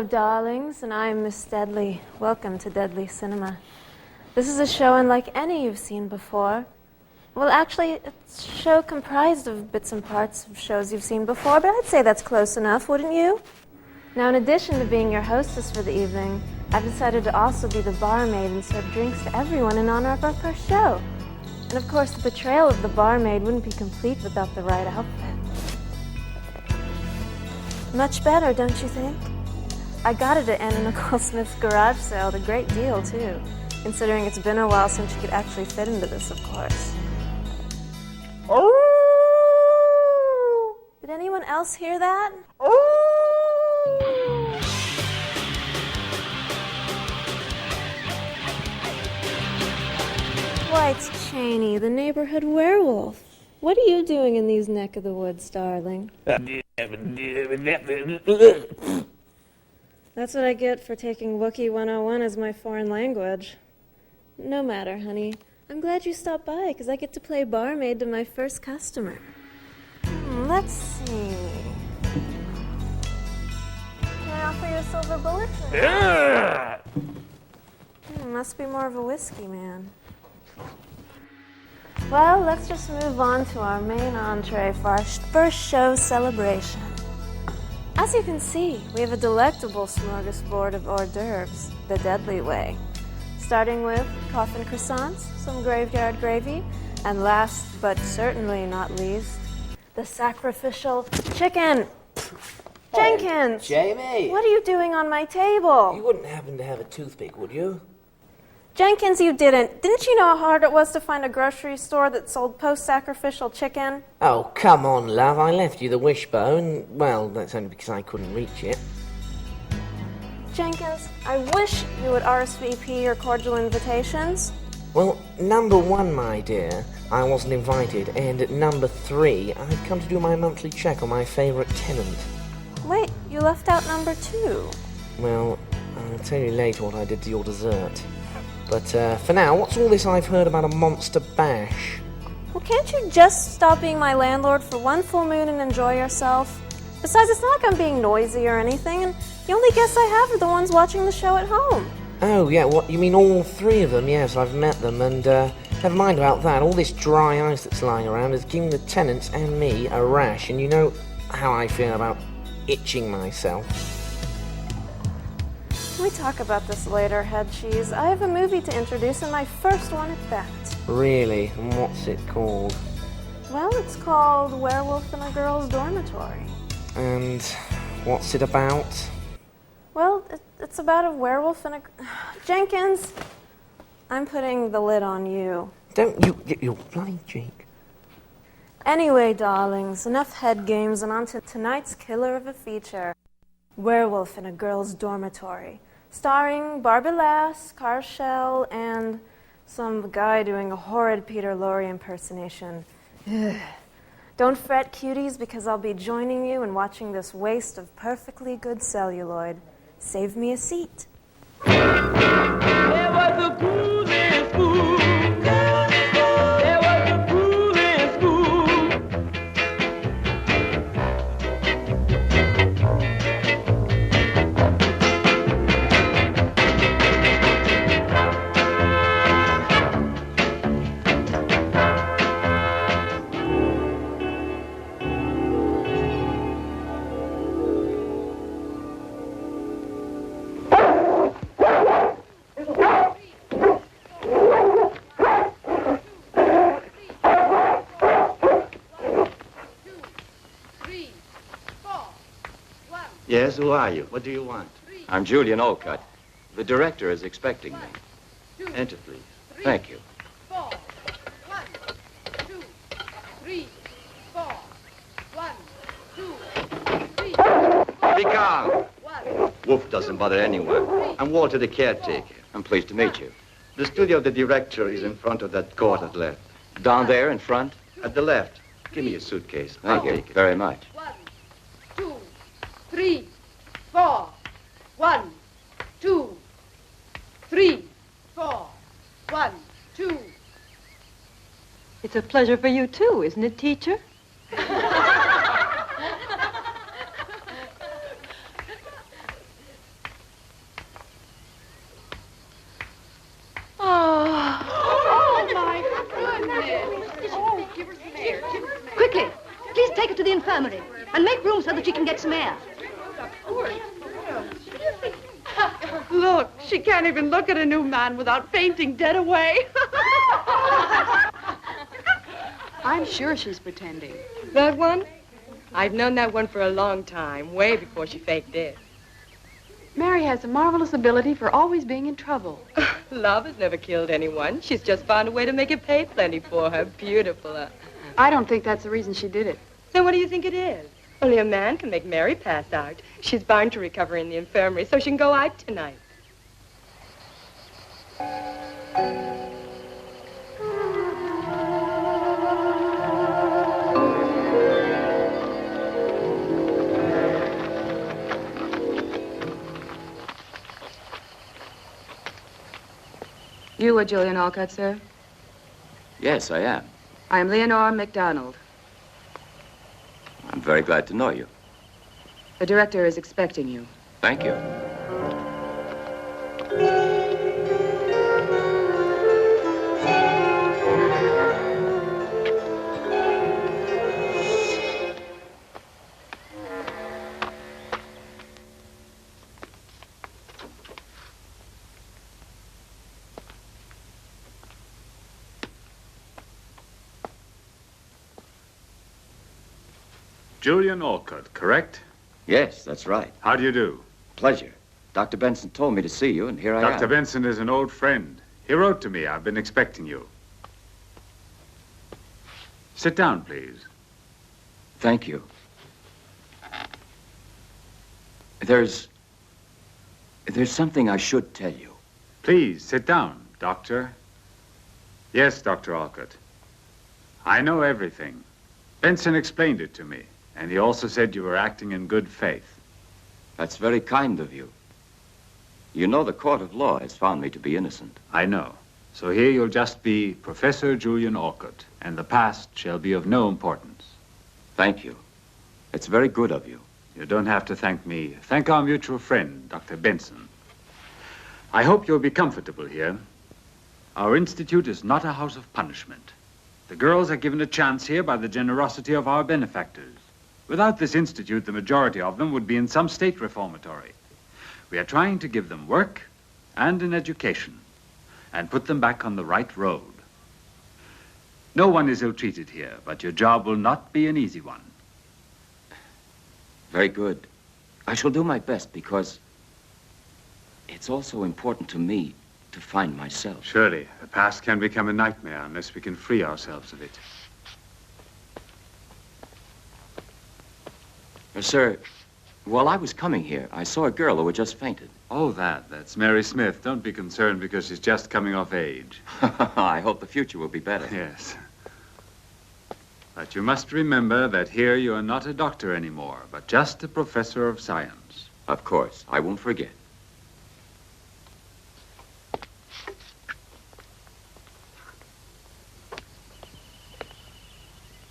Darlings, and I'm Miss Deadly. Welcome to Deadly Cinema. This is a show unlike any you've seen before. Well, actually, it's a show comprised of bits and parts of shows you've seen before, but I'd say that's close enough, wouldn't you? Now, in addition to being your hostess for the evening, I've decided to also be the barmaid and serve drinks to everyone in honor of our first show. And of course, the portrayal of the barmaid wouldn't be complete without the right outfit. Much better, don't you think? I got it at Anna Nicole Smith's garage sale at a great deal, too, considering it's been a while since you could actually fit into this, of course. Oh! Did anyone else hear that? Oh! White Cheney, the neighborhood werewolf. What are you doing in these neck of the woods, darling? That's what I get for taking Wookiee 101 as my foreign language. No matter, honey. I'm glad you stopped by, because I get to play barmaid to my first customer. Let's see. Can I offer you a silver bullet? Yeah! Must be more of a whiskey man. Well, let's just move on to our main entree for our first show celebration. As you can see, we have a delectable smorgasbord of hors d'oeuvres, the Deadly way. Starting with coffin croissants, some graveyard gravy, and last but certainly not least, the sacrificial chicken. Jenkins! Jamie! What are you doing on my table? You wouldn't happen to have a toothpick, would you? Jenkins, you didn't. Didn't you know how hard it was to find a grocery store that sold post-sacrificial chicken? Oh, come on, love. I left you the wishbone. Well, that's only because I couldn't reach it. Jenkins, I wish you would RSVP your cordial invitations. Well, number one, my dear, I wasn't invited. And at number three, I've come to do my monthly check on my favourite tenant. Wait, you left out number two. Well, I'll tell you later what I did to your dessert. But for now, what's all this I've heard about a monster bash? Well, can't you just stop being my landlord for one full moon and enjoy yourself? Besides, it's not like I'm being noisy or anything, and the only guests I have are the ones watching the show at home. Oh, yeah, what, you mean all three of them? Yes, I've met them, and never mind about that. All this dry ice that's lying around is giving the tenants and me a rash, and you know how I feel about itching myself. Can we talk about this later, head cheese? I have a movie to introduce, and my first one at that. Really? And what's it called? Well, it's called Werewolf in a Girls Dormitory. And what's it about? Well, it's about a werewolf in a... Jenkins, I'm putting the lid on you. Don't you get your bloody cheek. Anyway, darlings, enough head games and on to tonight's killer of a feature. Werewolf in a Girls Dormitory. Starring Barbie Lass, Carshell, and some guy doing a horrid Peter Lorre impersonation. Ugh. Don't fret, cuties, because I'll be joining you in watching this waste of perfectly good celluloid. Save me a seat. There was a pool in school. There was a pool in school. Yes, who are you? What do you want? I'm Julian UNCUT. The director is expecting me. Enter, please. Thank you. 4. 1, 2, 3, 4. 1, 2, 3. Be calm. 1. Wolf doesn't bother anyone. I'm Walter, the caretaker. I'm pleased to meet you. The studio of the director is in front of that court at left. Down there in front? At the left. Give me your suitcase. Thank I'll you take it. very much. 1, 2, 3, 4. 1, 2, 3, 4. 1, 2. It's a pleasure for you, too, isn't it, teacher? Quickly, please take her to the infirmary and make room so that she can get some air. Look, she can't even look at a new man without fainting dead away. I'm sure she's pretending. That one? I've known that one for a long time, way before she faked it. Mary has a marvelous ability for always being in trouble. Love has never killed anyone. She's just found a way to make it pay plenty for her. Beautiful. I don't think that's the reason she did it. Then what do you think it is? Only a man can make Mary pass out. She's bound to recover in the infirmary so she can go out tonight. You are Julian UNCUT, sir? Yes, I am. I am Leonora MacDonald. I'm very glad to know you. The director is expecting you. Thank you. Julian UNCUT, correct? Yes, that's right. How do you do? Pleasure. Dr. Benson told me to see you, and here I am. Dr. Benson is an old friend. He wrote to me. I've been expecting you. Sit down, please. Thank you. There's something I should tell you. Please, sit down, Doctor. Yes, Dr. UNCUT. I know everything. Benson explained it to me, and he also said you were acting in good faith. That's very kind of you. You know the court of law has found me to be innocent. I know. So here you'll just be Professor Julian UNCUT, and the past shall be of no importance. Thank you. It's very good of you. You don't have to thank me. Thank our mutual friend, Dr. Benson. I hope you'll be comfortable here. Our institute is not a house of punishment. The girls are given a chance here by the generosity of our benefactors. Without this institute, the majority of them would be in some state reformatory. We are trying to give them work and an education and put them back on the right road. No one is ill-treated here, but your job will not be an easy one. Very good. I shall do my best because it's also important to me to find myself. Surely, the past can become a nightmare unless we can free ourselves of it. Sir, while I was coming here, I saw a girl who had just fainted. Oh, that's Mary Smith. Don't be concerned because she's just coming of age. I hope the future will be better. Yes. But you must remember that here you are not a doctor anymore, but just a professor of science. Of course. I won't forget.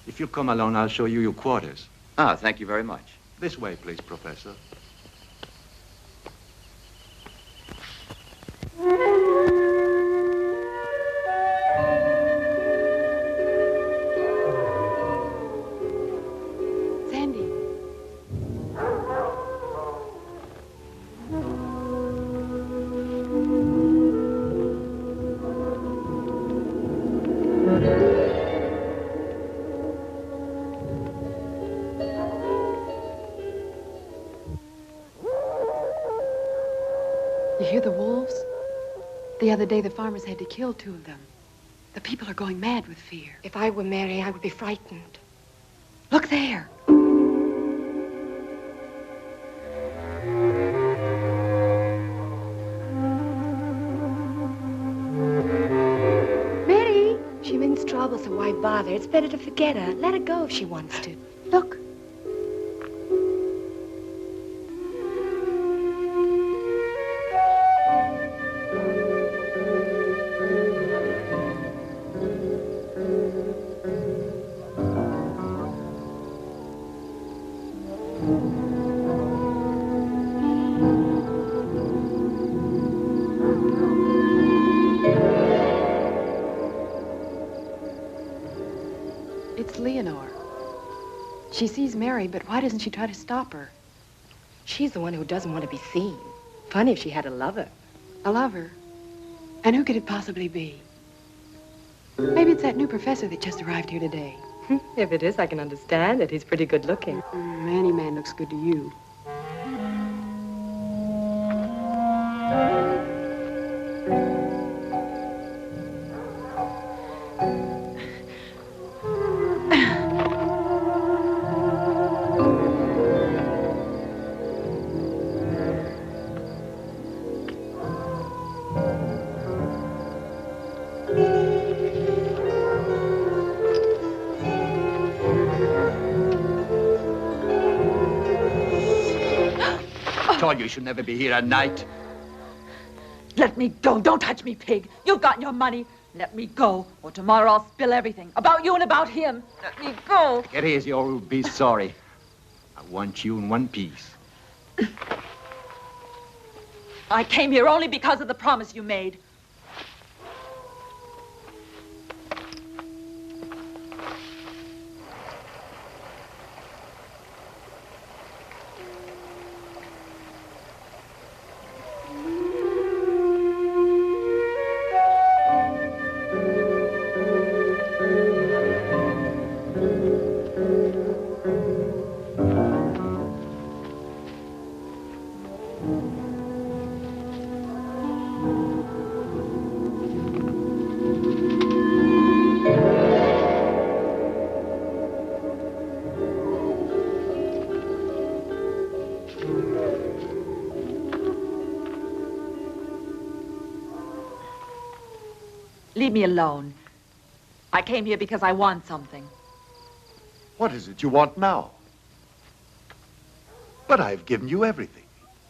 If you come along, I'll show you your quarters. Ah, thank you very much. This way, please, Professor. Sandy. The other day, the farmers had to kill 2 of them. The people are going mad with fear. If I were Mary, I would be frightened. Look there. Mary! She means trouble, so why bother? It's better to forget her. Let her go if she wants to. Look. It's Leonore. She sees Mary, but why doesn't she try to stop her? She's the one who doesn't want to be seen. Funny if she had a lover. A lover? And who could it possibly be? Maybe it's that new professor that just arrived here today. If it is, I can understand it. He's pretty good looking. Any man looks good to you. You should never be here at night. Let me go. Don't touch me, pig. You've gotten your money. Let me go, or tomorrow I'll spill everything. About you and about him. Let me go. Get easy or you'll be sorry. I want you in one piece. I came here only because of the promise you made. Leave me alone. I came here because I want something. What is it you want now? But I've given you everything.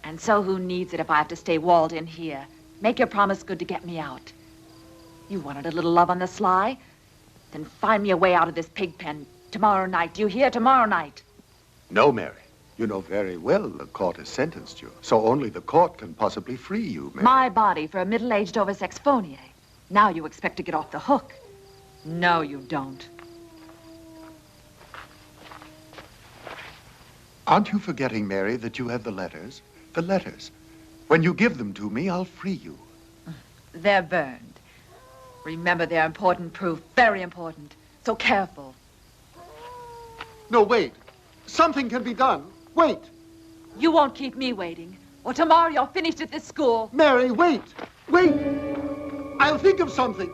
And so who needs it if I have to stay walled in here? Make your promise good to get me out. You wanted a little love on the sly? Then find me a way out of this pig pen tomorrow night. Do you hear? Tomorrow night. No, Mary. You know very well the court has sentenced you, so only the court can possibly free you, Mary. My body for a middle-aged over-sexphonier. Now you expect to get off the hook. No, you don't. Aren't you forgetting, Mary, that you have the letters? The letters. When you give them to me, I'll free you. They're burned. Remember, they're important proof. Very important. So careful. No, wait. Something can be done. Wait. You won't keep me waiting. Or tomorrow you're finished at this school. Mary, wait. Wait. I'll think of something.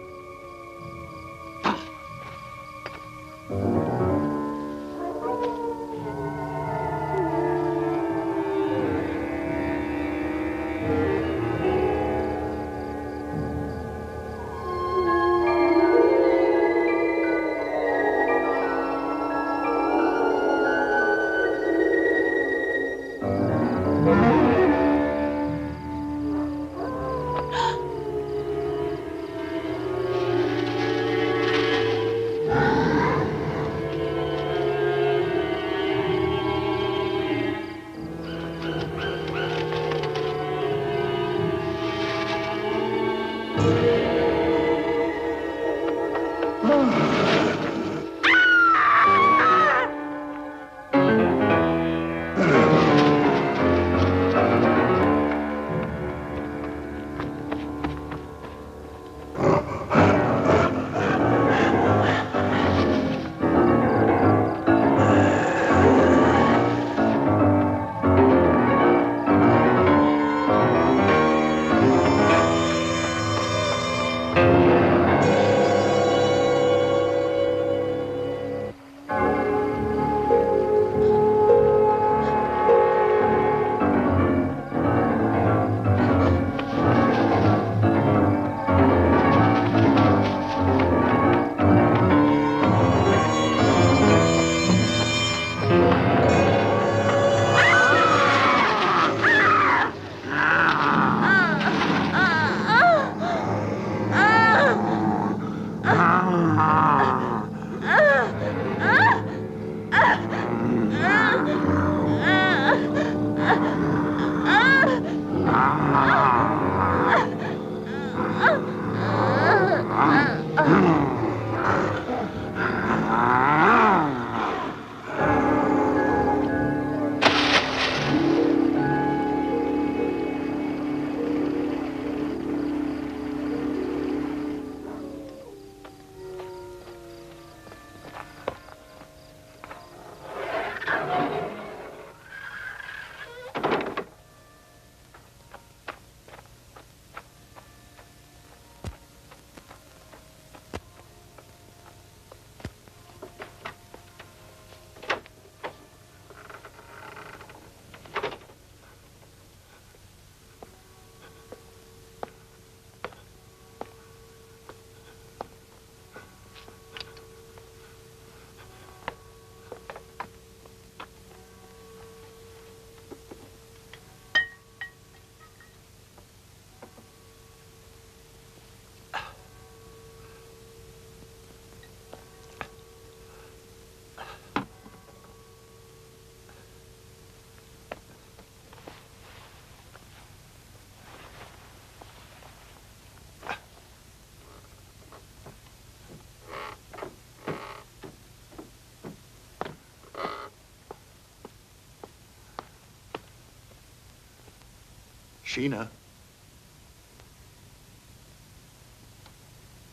Sheena.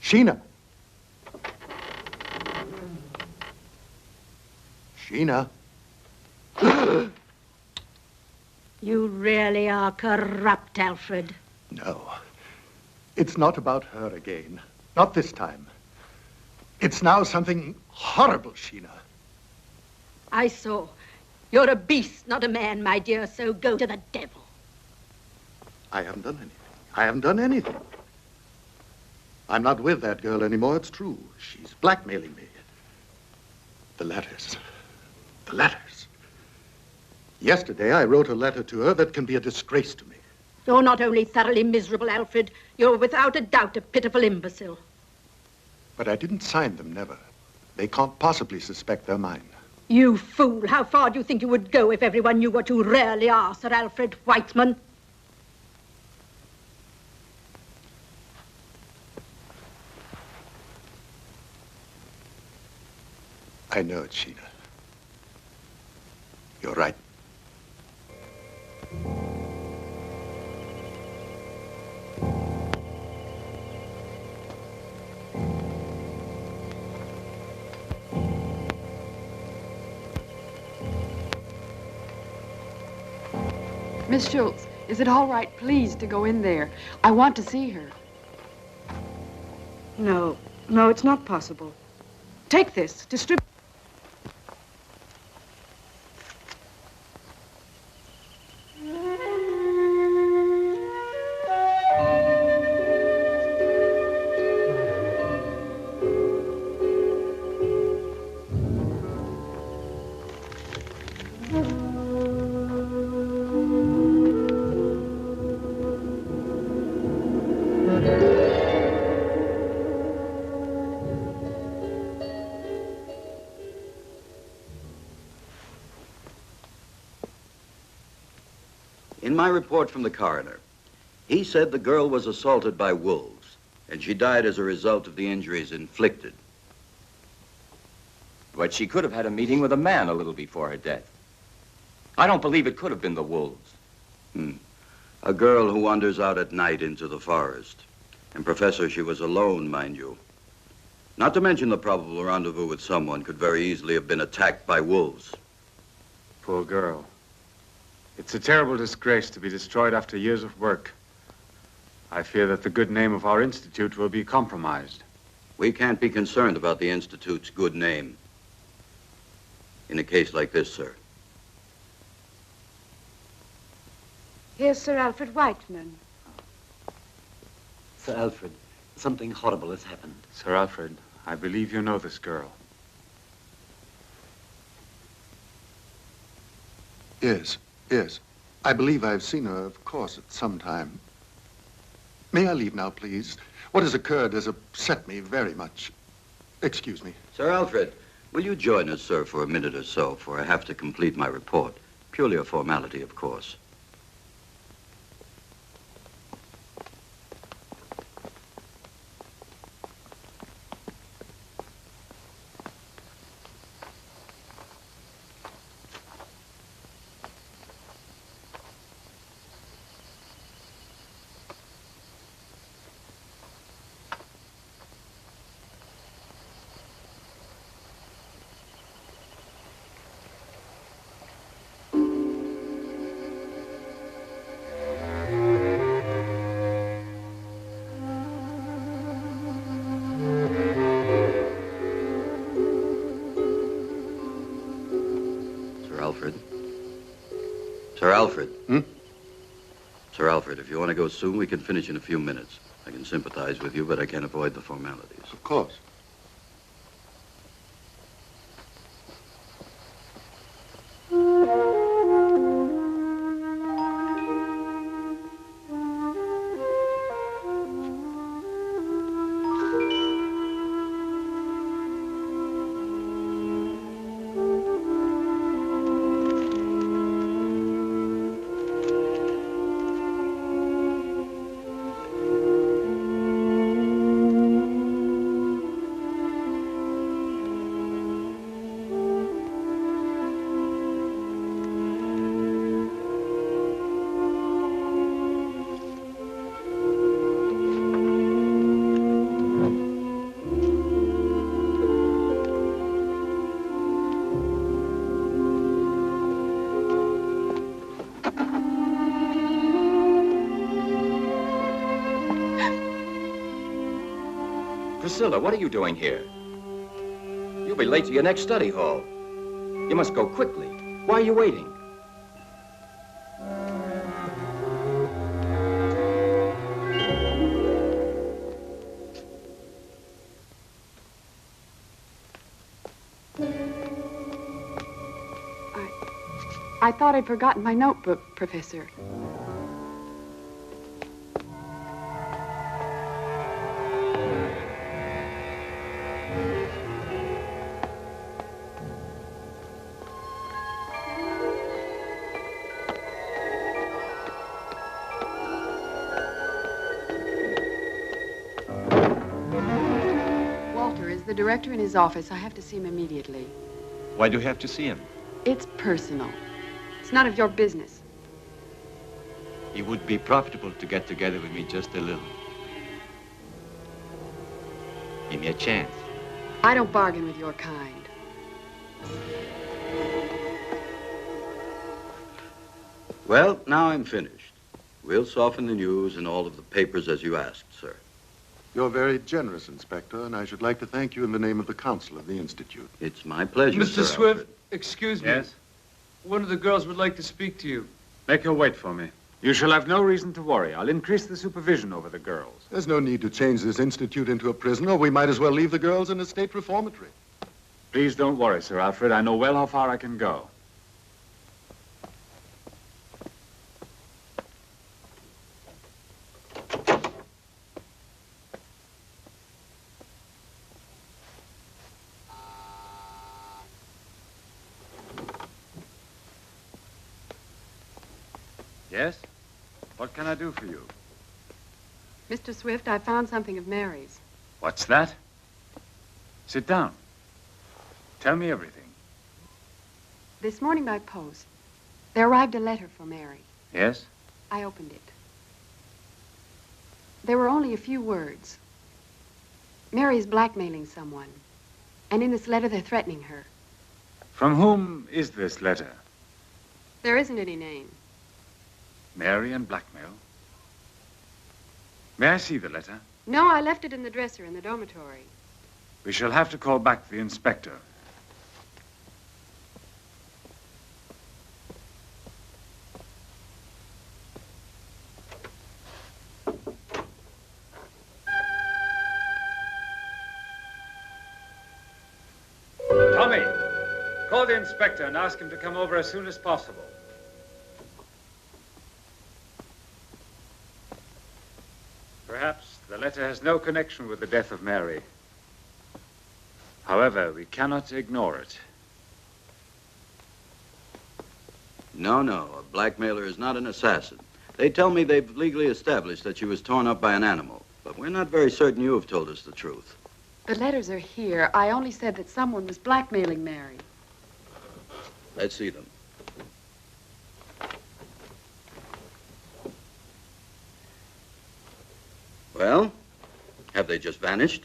Sheena. Sheena. You really are corrupt, Alfred. No. It's not about her again. Not this time. It's now something horrible, Sheena. I saw. You're a beast, not a man, my dear, so go to the devil. I haven't done anything. I haven't done anything. I'm not with that girl anymore, it's true. She's blackmailing me. The letters. The letters. Yesterday, I wrote a letter to her that can be a disgrace to me. You're not only thoroughly miserable, Alfred, you're without a doubt a pitiful imbecile. But I didn't sign them, never. They can't possibly suspect they're mine. You fool! How far do you think you would go if everyone knew what you really are, Sir Alfred Whiteman? I know it, Sheena. You're right. Miss Schultz, is it all right, please, to go in there? I want to see her. No, it's not possible. Take this, distribute. In my report from the coroner, he said the girl was assaulted by wolves, and she died as a result of the injuries inflicted. But she could have had a meeting with a man a little before her death. I don't believe it could have been the wolves. A girl who wanders out at night into the forest. And, Professor, she was alone, mind you. Not to mention the probable rendezvous with someone could very easily have been attacked by wolves. Poor girl. It's a terrible disgrace to be destroyed after years of work. I fear that the good name of our institute will be compromised. We can't be concerned about the Institute's good name in a case like this, sir. Here's Sir Alfred Whiteman. Sir Alfred, something horrible has happened. Sir Alfred, I believe you know this girl. Yes. Yes. I believe I've seen her, of course, at some time. May I leave now, please? What has occurred has upset me very much. Excuse me. Sir Alfred, will you join us, sir, for a minute or so, for I have to complete my report. Purely a formality, of course. Sir Alfred. Sir Alfred, if you want to go soon, we can finish in a few minutes. I can sympathize with you, but I can't avoid the formalities. Of course. Priscilla, what are you doing here? You'll be late to your next study hall. You must go quickly. Why are you waiting? I thought I'd forgotten my notebook, Professor. Walter is the director in his office. I have to see him immediately. Why do you have to see him? It's personal. It's none of your business. It would be profitable to get together with me just a little. Give me a chance. I don't bargain with your kind. Well, now I'm finished. We'll soften the news in all of the papers as you asked, sir. You're very generous, Inspector, and I should like to thank you in the name of the Council of the Institute. It's my pleasure, Mr. Sir Swift, Alfred. excuse me. Yes? One of the girls would like to speak to you. Make her wait for me. You shall have no reason to worry. I'll increase the supervision over the girls. There's no need to change this institute into a prison, or we might as well leave the girls in a state reformatory. Please don't worry, Sir Alfred. I know well how far I can go. Yes? What can I do for you? Mr. Swift, I found something of Mary's. What's that? Sit down. Tell me everything. This morning by post, there arrived a letter for Mary. Yes? I opened it. There were only a few words. Mary is blackmailing someone. And in this letter, they're threatening her. From whom is this letter? There isn't any name. Mary and blackmail. May I see the letter? No, I left it in the dresser in the dormitory. We shall have to call back the inspector. Tommy, call the inspector and ask him to come over as soon as possible. Perhaps the letter has no connection with the death of Mary. However, we cannot ignore it. No, a blackmailer is not an assassin. They tell me they've legally established that she was torn up by an animal, but we're not very certain you have told us the truth. The letters are here. I only said that someone was blackmailing Mary. Let's see them. Well, have they just vanished?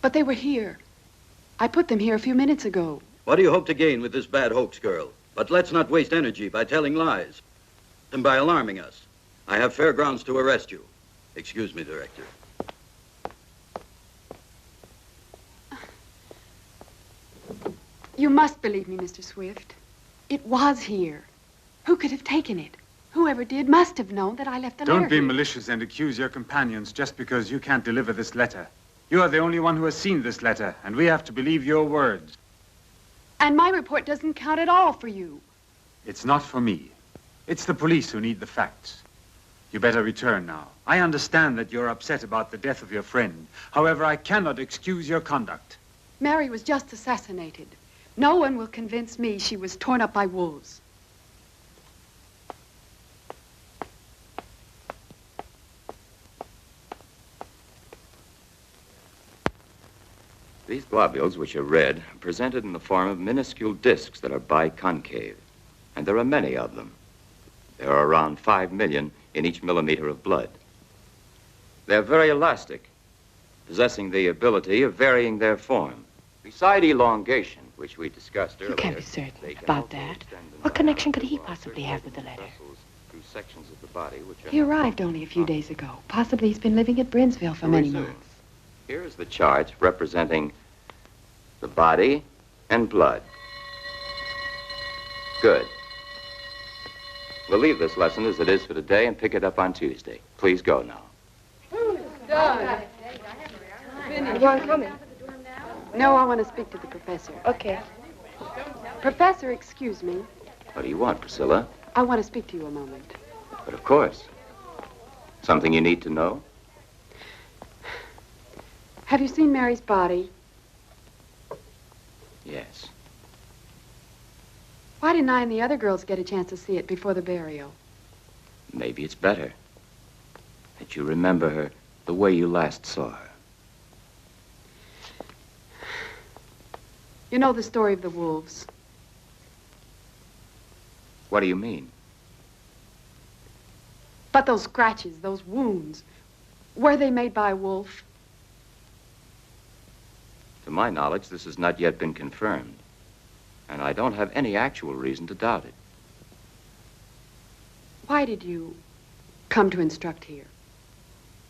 But they were here. I put them here a few minutes ago. What do you hope to gain with this bad hoax, girl? But let's not waste energy by telling lies and by alarming us. I have fair grounds to arrest you. Excuse me, Director. You must believe me, Mr. Swift. It was here. Who could have taken it? Whoever did must have known that I left the letter. Don't be malicious and accuse your companions just because you can't deliver this letter. You are the only one who has seen this letter, and we have to believe your words. And my report doesn't count at all for you. It's not for me. It's the police who need the facts. You better return now. I understand that you're upset about the death of your friend. However, I cannot excuse your conduct. Mary was just assassinated. No one will convince me she was torn up by wolves. These globules, which are red, are presented in the form of minuscule discs that are biconcave. And there are many of them. There are around 5 million in each millimeter of blood. They're very elastic, possessing the ability of varying their form. Beside elongation, which we discussed earlier... You can't be certain about that. What connection could he possibly have with the letter? Through sections of the body which are... He arrived only a few days ago. Possibly he's been living at Brinsville for many months. Here is the chart representing the body and blood. Good. We'll leave this lesson as it is for today and pick it up on Tuesday. Please go now. Done. You aren't coming? No, I want to speak to the professor. Okay. Professor, excuse me. What do you want, Priscilla? I want to speak to you a moment. But of course. Something you need to know? Have you seen Mary's body? Yes. Why didn't I and the other girls get a chance to see it before the burial? Maybe it's better that you remember her the way you last saw her. You know the story of the wolves. What do you mean? But those scratches, those wounds, were they made by a wolf? To my knowledge, this has not yet been confirmed. And I don't have any actual reason to doubt it. Why did you come to instruct here?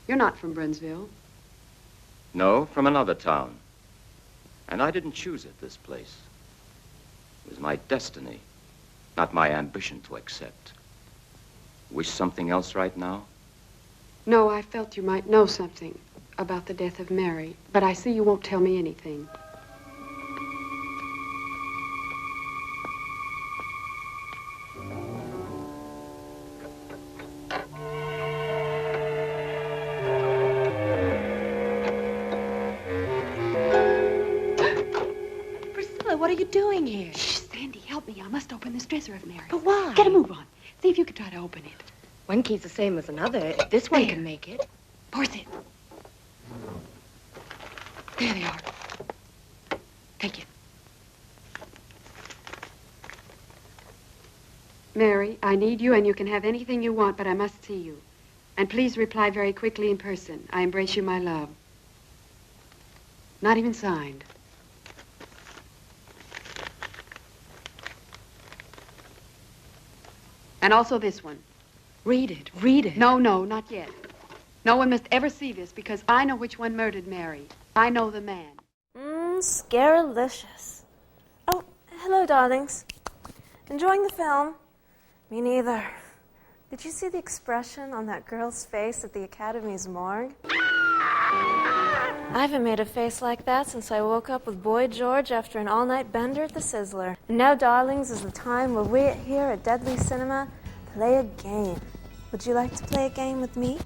You're not from Brinsville. No, from another town. And I didn't choose it, this place. It was my destiny, not my ambition to accept. Wish something else right now? No, I felt you might know something about the death of Mary, but I see you won't tell me anything. What are you doing here? Shh, Sandy, help me. I must open this dresser of Mary. But why? Get a move on. See if you can try to open it. One key's the same as another. If this one can make it. Force it. There they are. Take it. Mary, I need you, and you can have anything you want, but I must see you. And please reply very quickly in person. I embrace you, my love. Not even signed. And also this one. Read it. Read it. No, not yet. No one must ever see this because I know which one murdered Mary. I know the man. Scaralicious. Oh, hello, darlings. Enjoying the film? Me neither. Did you see the expression on that girl's face at the Academy's morgue? I haven't made a face like that since I woke up with Boy George after an all-night bender at the Sizzler. And now, darlings, is the time where we here at Deadly Cinema play a game. Would you like to play a game with me?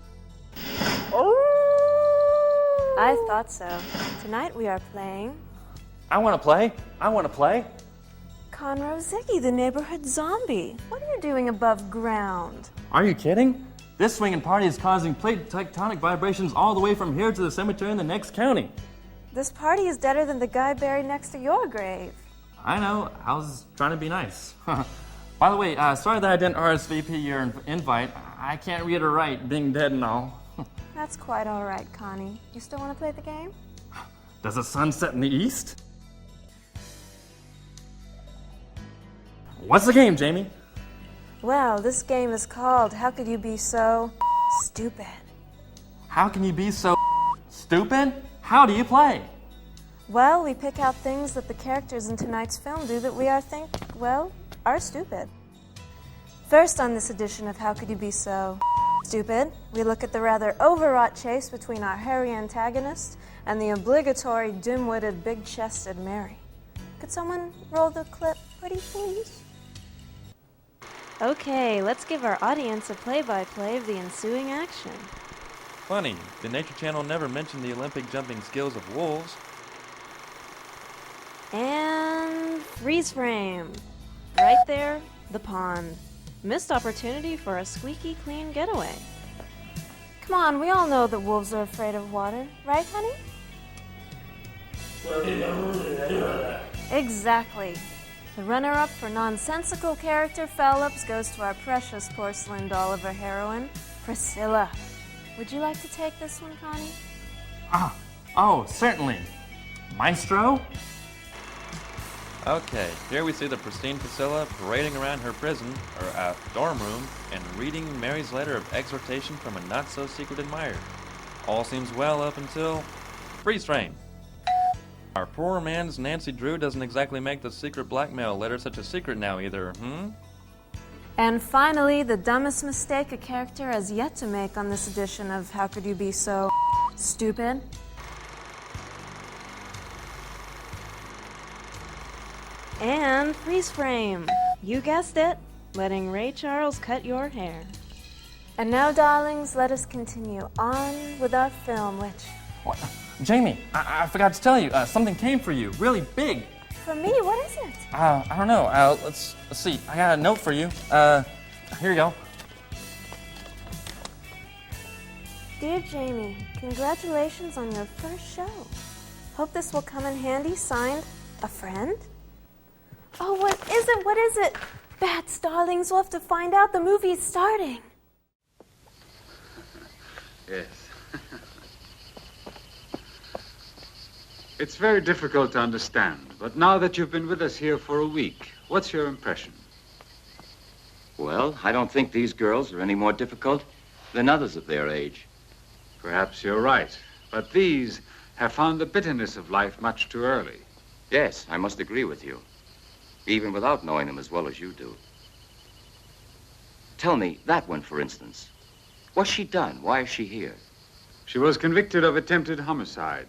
Oh! I thought so. Tonight we are playing... I want to play. I want to play. Conroe Ziggy, the neighborhood zombie. What are you doing above ground? Are you kidding? This swinging party is causing plate tectonic vibrations all the way from here to the cemetery in the next county. This party is deader than the guy buried next to your grave. I know. I was trying to be nice. By the way, sorry that I didn't RSVP your invite. I can't read or write, being dead and all. That's quite all right, Connie. You still want to play the game? Does the sun set in the east? What's the game, Jamie? Well, this game is called How Could You Be So Stupid? How can you be so stupid? How do you play? Well, we pick out things that the characters in tonight's film do that we are stupid. First on this edition of How Could You Be So Stupid, we look at the rather overwrought chase between our hairy antagonist and the obligatory dim-witted, big-chested Mary. Could someone roll the clip, pretty please? Okay, let's give our audience a play-by-play of the ensuing action. Funny, the Nature Channel never mentioned the Olympic jumping skills of wolves. And freeze frame. Right there, the pond. Missed opportunity for a squeaky clean getaway. Come on, we all know that wolves are afraid of water, right, honey? Exactly. The runner-up for nonsensical character foul-ups goes to our precious porcelain doll of a heroine, Priscilla. Would you like to take this one, Connie? Oh, certainly. Maestro? Okay, here we see the pristine Priscilla parading around her prison, or dorm room, and reading Mary's letter of exhortation from a not-so-secret admirer. All seems well up until freeze frame. Our poor man's Nancy Drew doesn't exactly make the secret blackmail letter such a secret now either, And finally, the dumbest mistake a character has yet to make on this edition of How Could You Be So Stupid? And freeze frame. You guessed it, letting Ray Charles cut your hair. And now, darlings, let us continue on with our film, which... What? Jamie, I forgot to tell you, something came for you, really big. For me? What is it? I don't know. Let's see. I got a note for you. Here you go. Dear Jamie, congratulations on your first show. Hope this will come in handy. Signed, a friend? Oh, what is it? What is it? Bats, darlings, we'll have to find out. The movie's starting. Yes. It's very difficult to understand, but now that you've been with us here for a week, what's your impression? Well, I don't think these girls are any more difficult than others of their age. Perhaps you're right, but these have found the bitterness of life much too early. Yes, I must agree with you, even without knowing them as well as you do. Tell me, that one, for instance. What's she done? Why is she here? She was convicted of attempted homicide.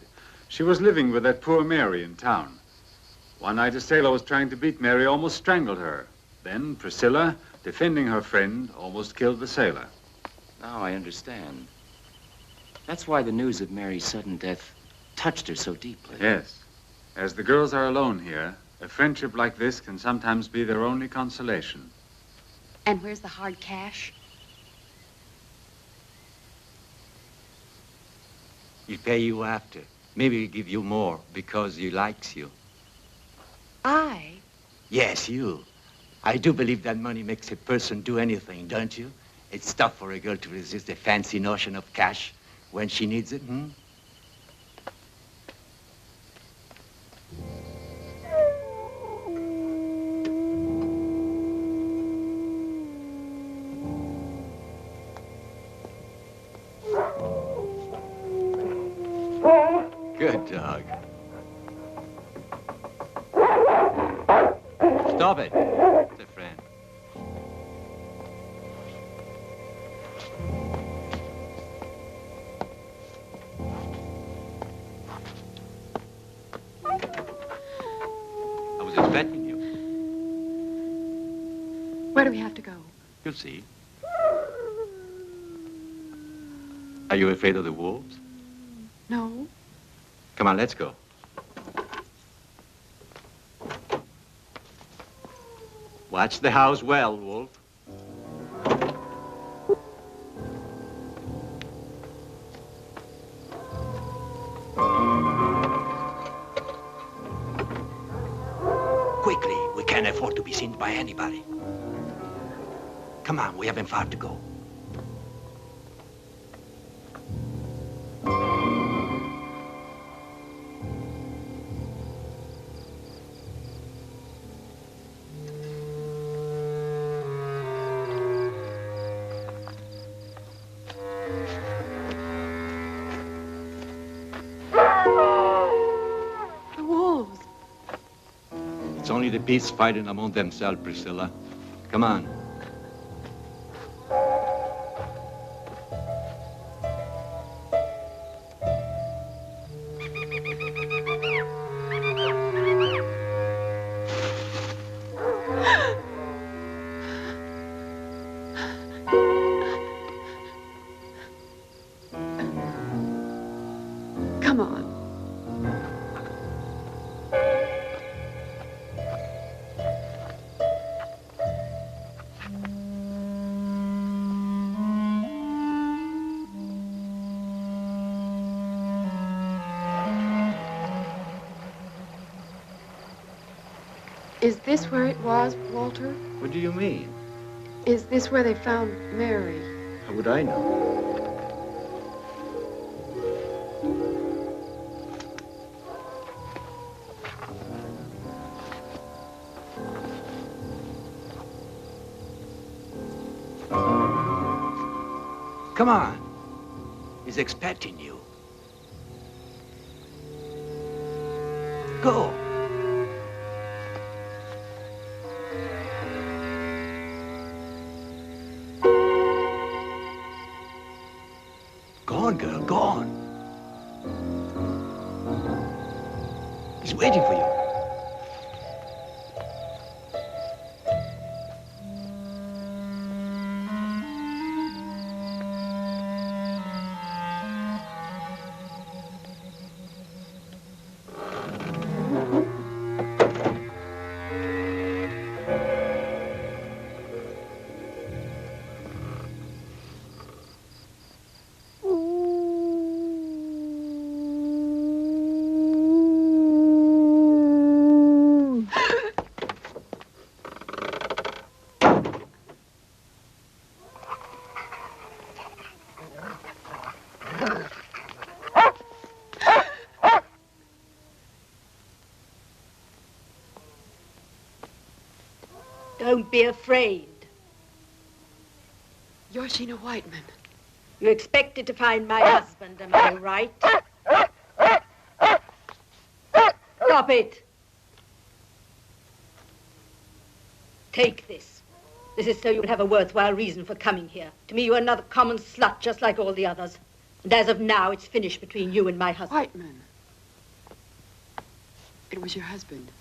She was living with that poor Mary in town. One night, a sailor was trying to beat Mary, almost strangled her. Then Priscilla, defending her friend, almost killed the sailor. Now I understand. That's why the news of Mary's sudden death touched her so deeply. Yes. As the girls are alone here, a friendship like this can sometimes be their only consolation. And where's the hard cash? He'll pay you after. Maybe he'll give you more because he likes you. I? Yes, you. I do believe that money makes a person do anything, don't you? It's tough for a girl to resist the fancy notion of cash when she needs it, Good dog. Stop it. It's a friend. I was expecting you. Where do we have to go? You'll see. Are you afraid of the wolves? No. Come on, let's go. Watch the house well, Wolf. Quickly, we can't afford to be seen by anybody. Come on, we haven't far to go. It's only the beasts fighting among themselves, Priscilla. Come on. Come on. Is this where it was, Walter? What do you mean? Is this where they found Mary? How would I know? Come on. He's expecting you. Go. Go on, girl, go on. He's waiting for you. Don't be afraid. You're Sheena Whiteman. You expected to find my husband, am I right? Stop it. Take this. This is so you'll have a worthwhile reason for coming here. To me, you're another common slut, just like all the others. And as of now, it's finished between you and my husband. Whiteman. It was your husband.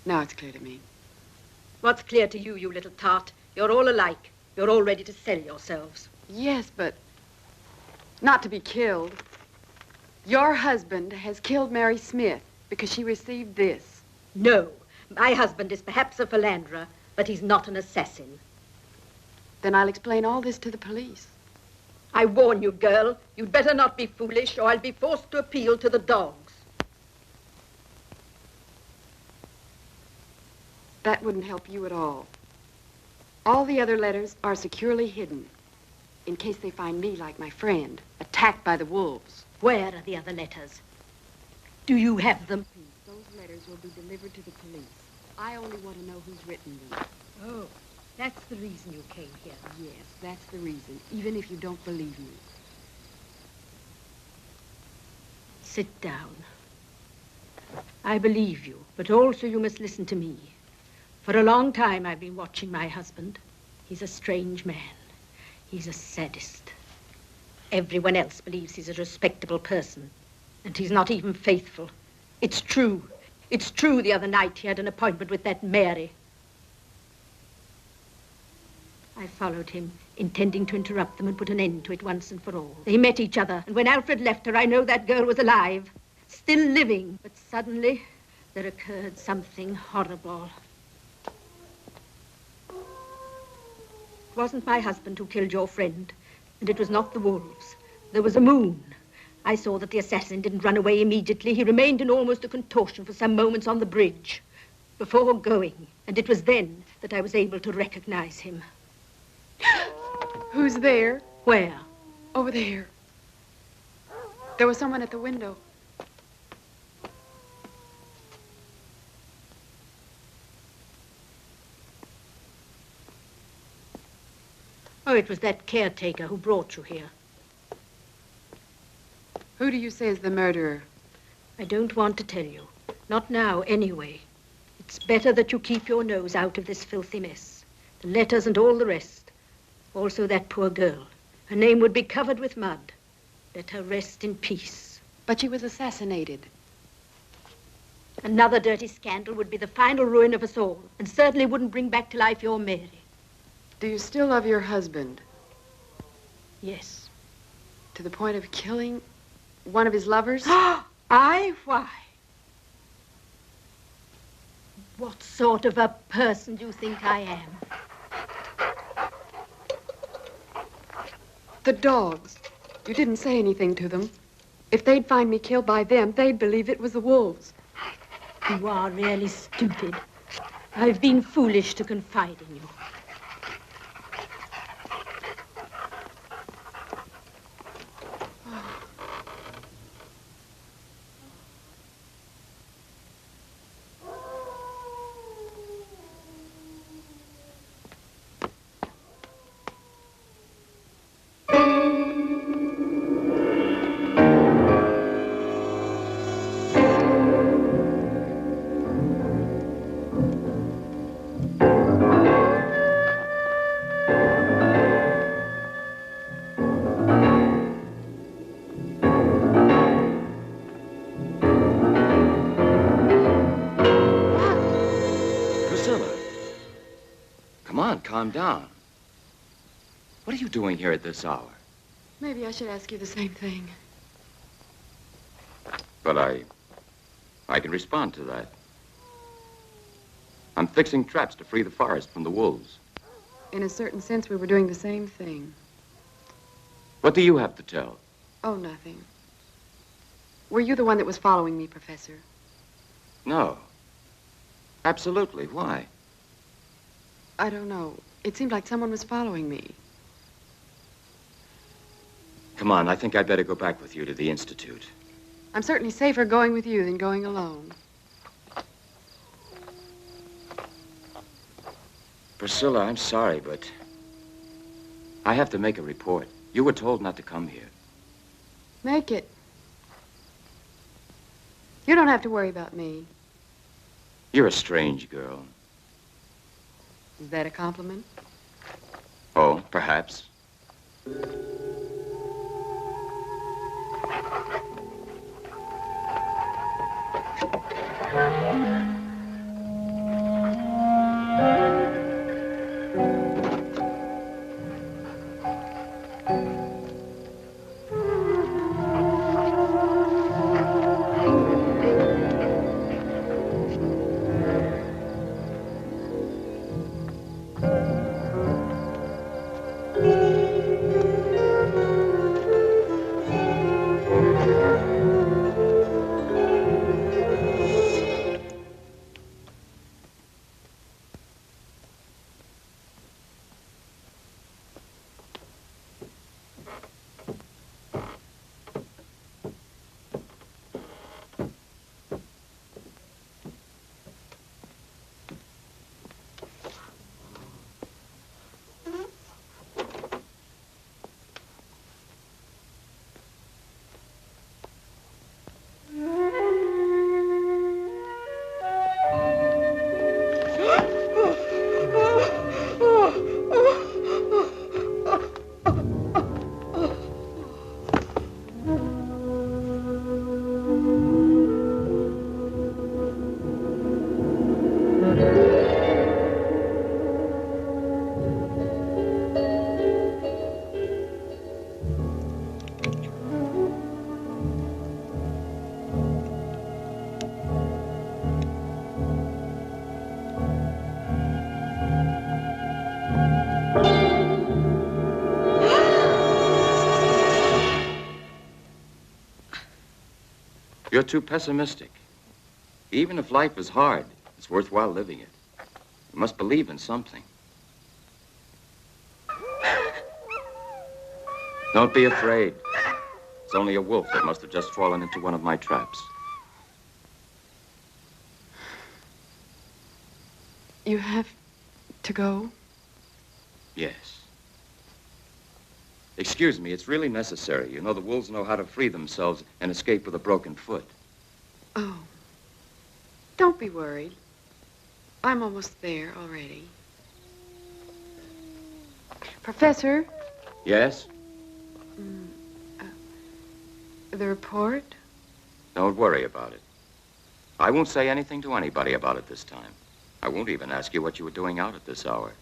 Now it's clear to me. What's clear to you, you little tart? You're all alike. You're all ready to sell yourselves. Yes, but not to be killed. Your husband has killed Mary Smith because she received this. No. My husband is perhaps a philanderer, but he's not an assassin. Then I'll explain all this to the police. I warn you, girl, you'd better not be foolish, or I'll be forced to appeal to the dogs. That wouldn't help you at all. All the other letters are securely hidden, in case they find me like my friend, attacked by the wolves. Where are the other letters? Do you have them? Those letters will be delivered to the police. I only want to know who's written them. Oh, that's the reason you came here. Yes, that's the reason, even if you don't believe me. Sit down. I believe you, but also you must listen to me. For a long time, I've been watching my husband. He's a strange man. He's a sadist. Everyone else believes he's a respectable person, and he's not even faithful. It's true. It's true the other night he had an appointment with that Mary. I followed him, intending to interrupt them and put an end to it once and for all. They met each other, and when Alfred left her, I know that girl was alive, still living. But suddenly, there occurred something horrible. It wasn't my husband who killed your friend, and it was not the wolves. There was a moon. I saw that the assassin didn't run away immediately. He remained in almost a contortion for some moments on the bridge before going, and it was then that I was able to recognize him. Who's there? Where? Over there. There was someone at the window. Oh, it was that caretaker who brought you here. Who do you say is the murderer? I don't want to tell you. Not now, anyway. It's better that you keep your nose out of this filthy mess. The letters and all the rest. Also that poor girl. Her name would be covered with mud. Let her rest in peace. But she was assassinated. Another dirty scandal would be the final ruin of us all, and certainly wouldn't bring back to life your Mary. Do you still love your husband? Yes. To the point of killing one of his lovers? Aye, why? What sort of a person do you think I am? The dogs. You didn't say anything to them. If they'd find me killed by them, they'd believe it was the wolves. You are really stupid. I've been foolish to confide in you. Calm down. What are you doing here at this hour? Maybe I should ask you the same thing. But I can respond to that. I'm fixing traps to free the forest from the wolves. In a certain sense, we were doing the same thing. What do you have to tell? Oh, nothing. Were you the one that was following me, Professor? No. Absolutely. Why? I don't know. It seemed like someone was following me. Come on, I think I'd better go back with you to the Institute. I'm certainly safer going with you than going alone. Priscilla, I'm sorry, but I have to make a report. You were told not to come here. Make it. You don't have to worry about me. You're a strange girl. Is that a compliment? Oh, perhaps. You're too pessimistic. Even if life is hard, it's worthwhile living it. You must believe in something. Don't be afraid. It's only a wolf that must have just fallen into one of my traps. You have to go? Yes. Excuse me, it's really necessary. You know, the wolves know how to free themselves and escape with a broken foot. Oh. Don't be worried. I'm almost there already. Professor? Yes? The report? Don't worry about it. I won't say anything to anybody about it this time. I won't even ask you what you were doing out at this hour.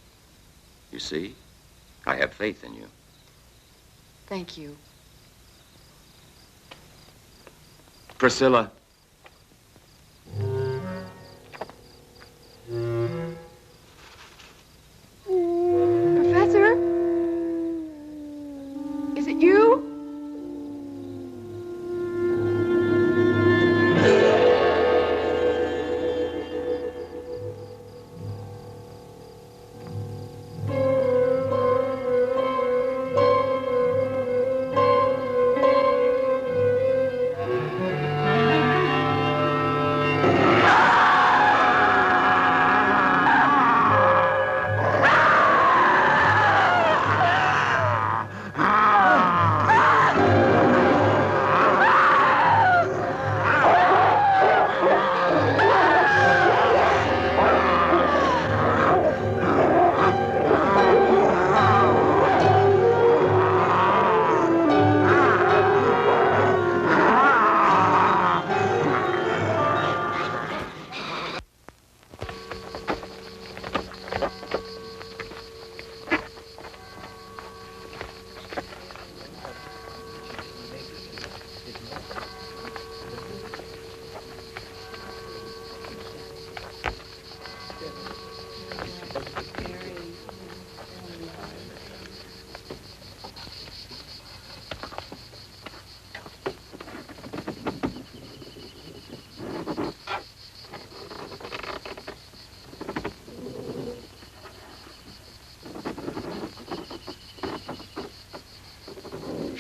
You see, I have faith in you. Thank you. Priscilla. Professor? Is it you?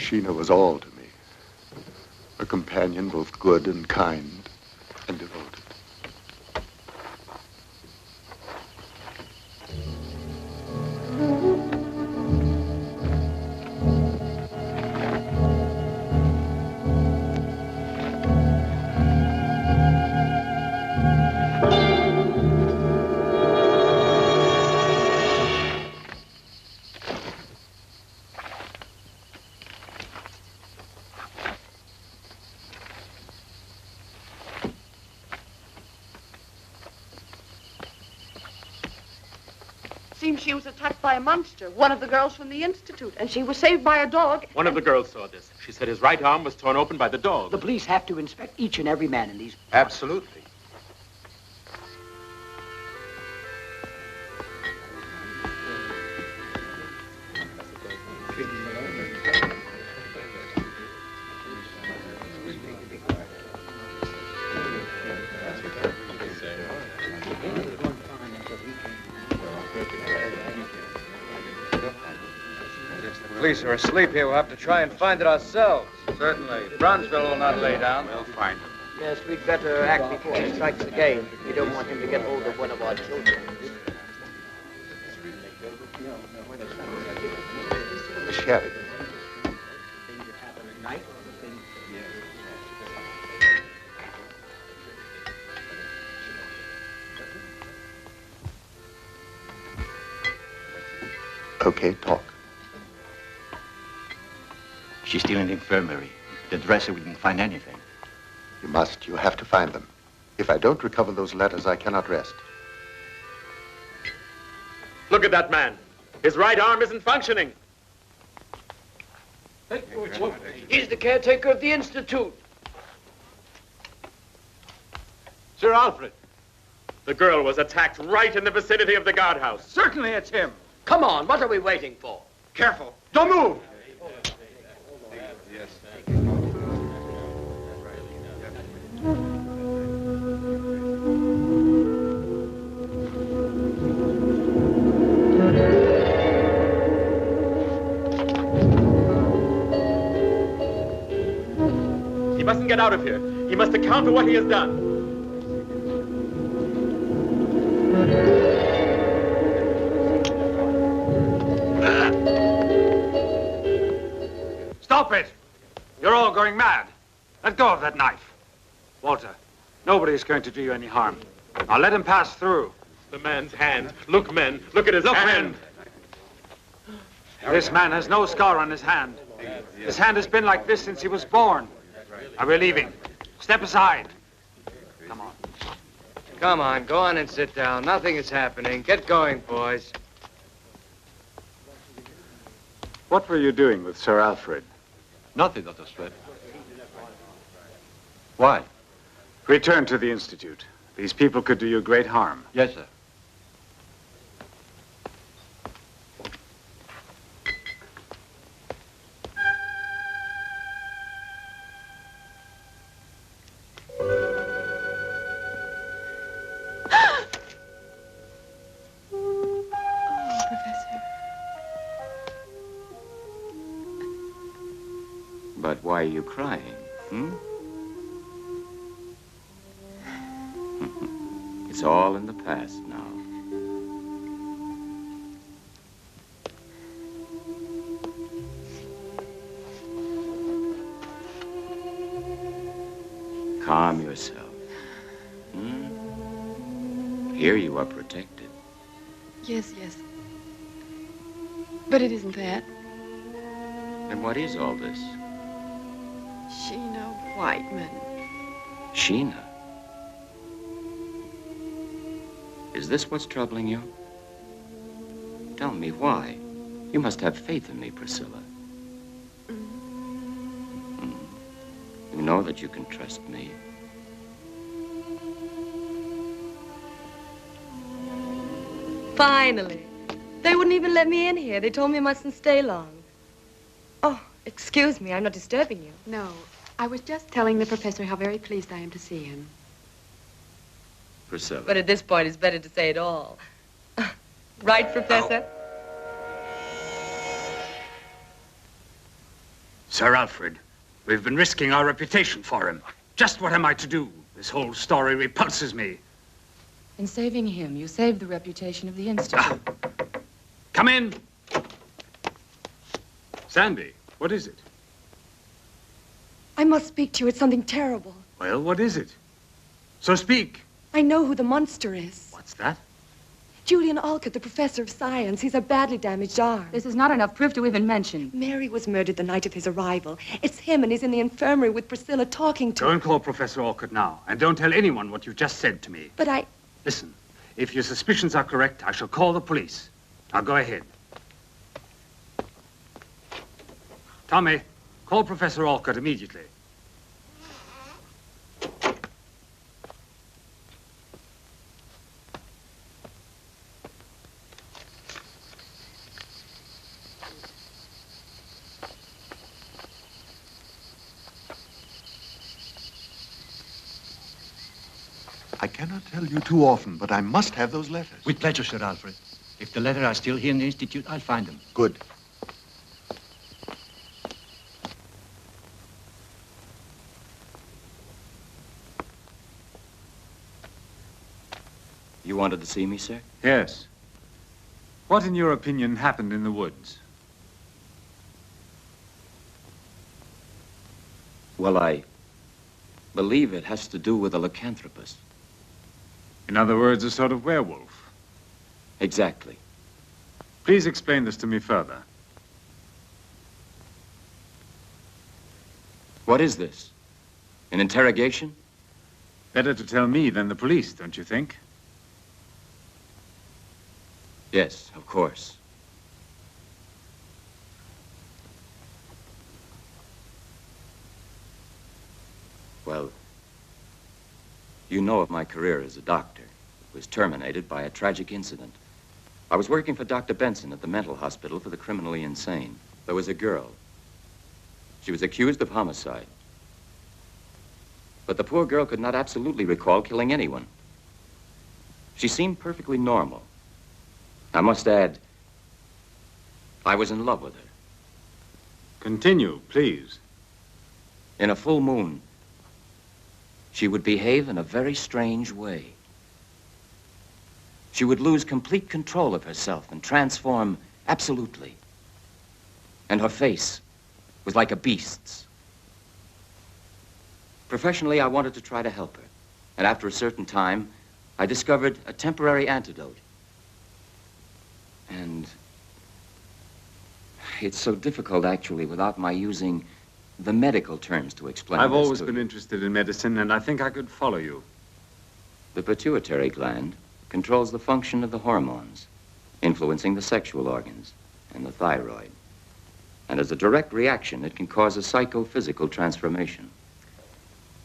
Sheena was all to me. A companion both good and kind and devoted. Seems she was attacked by a monster, one of the girls from the Institute, and she was saved by a dog. One of the girls saw this. She said his right arm was torn open by the dog. The police have to inspect each and every man in these. Absolutely. The police are asleep here. We'll have to try and find it ourselves. Certainly. Brownsville will not lay down. We'll find him. Yes, we'd better act before he strikes again. We don't want him to get hold of one of our children. Sherry. Okay, talk. She's still in the infirmary. The dresser, we didn't find anything. You must. You have to find them. If I don't recover those letters, I cannot rest. Look at that man. His right arm isn't functioning. He's the caretaker of the Institute. Sir Alfred. The girl was attacked right in the vicinity of the guardhouse. Certainly it's him. Come on, what are we waiting for? Careful. Don't move. He mustn't get out of here. He must account for what he has done. Stop it! You're all going mad. Let go of that knife. Walter, nobody's going to do you any harm. Now let him pass through. The man's hand. Look, men. Look at his hand. This man has no scar on his hand. His hand has been like this since he was born. Now we're leaving. Step aside. Come on. Come on, go on and sit down. Nothing is happening. Get going, boys. What were you doing with Sir Alfred? Nothing, Dr. Stratton. Why? Return to the Institute. These people could do you great harm. Yes, sir. But why are you crying, hmm? It's all in the past now. Calm yourself. Here you are protected. Yes, yes. But it isn't that. And what is all this? Sheena Whiteman. Sheena? Is this what's troubling you? Tell me why. You must have faith in me, Priscilla. You know that you can trust me. Finally. They wouldn't even let me in here. They told me I mustn't stay long. Oh, excuse me. I'm not disturbing you. No. I was just telling the professor how very pleased I am to see him. Priscilla. But at this point, it's better to say it all. Right, Professor? Sir Alfred, we've been risking our reputation for him. Just what am I to do? This whole story repulses me. In saving him, you saved the reputation of the Institute. Come in. Sandy, what is it? I must speak to you. It's something terrible. Well, what is it? So speak. I know who the monster is. What's that? Julian UNCUT, the professor of science. He's a badly damaged arm. This is not enough proof to even mention. Mary was murdered the night of his arrival. It's him, and he's in the infirmary with Priscilla talking to Go and call Professor UNCUT now, and don't tell anyone what you've just said to me. But I... Listen, if your suspicions are correct, I shall call the police. Now go ahead. Tommy, call Professor UNCUT immediately. I cannot tell you too often, but I must have those letters. With pleasure, Sir Alfred. If the letters are still here in the Institute, I'll find them. Good. You wanted to see me, sir? Yes. What, in your opinion, happened in the woods? Well, I believe it has to do with a lycanthropist. In other words, a sort of werewolf. Exactly. Please explain this to me further. What is this? An interrogation? Better to tell me than the police, don't you think? Yes, of course. Well, you know of my career as a doctor. It was terminated by a tragic incident. I was working for Dr. Benson at the mental hospital for the criminally insane. There was a girl. She was accused of homicide. But the poor girl could not absolutely recall killing anyone. She seemed perfectly normal. I must add, I was in love with her. Continue, please. In a full moon, she would behave in a very strange way. She would lose complete control of herself and transform absolutely. And her face was like a beast's. Professionally, I wanted to try to help her. And after a certain time, I discovered a temporary antidote. And it's so difficult, actually, without my using the medical terms to explain I've this always to been you. interested in medicine, and I think I could follow you. The pituitary gland controls the function of the hormones, influencing the sexual organs and the thyroid. And as a direct reaction, it can cause a psychophysical transformation.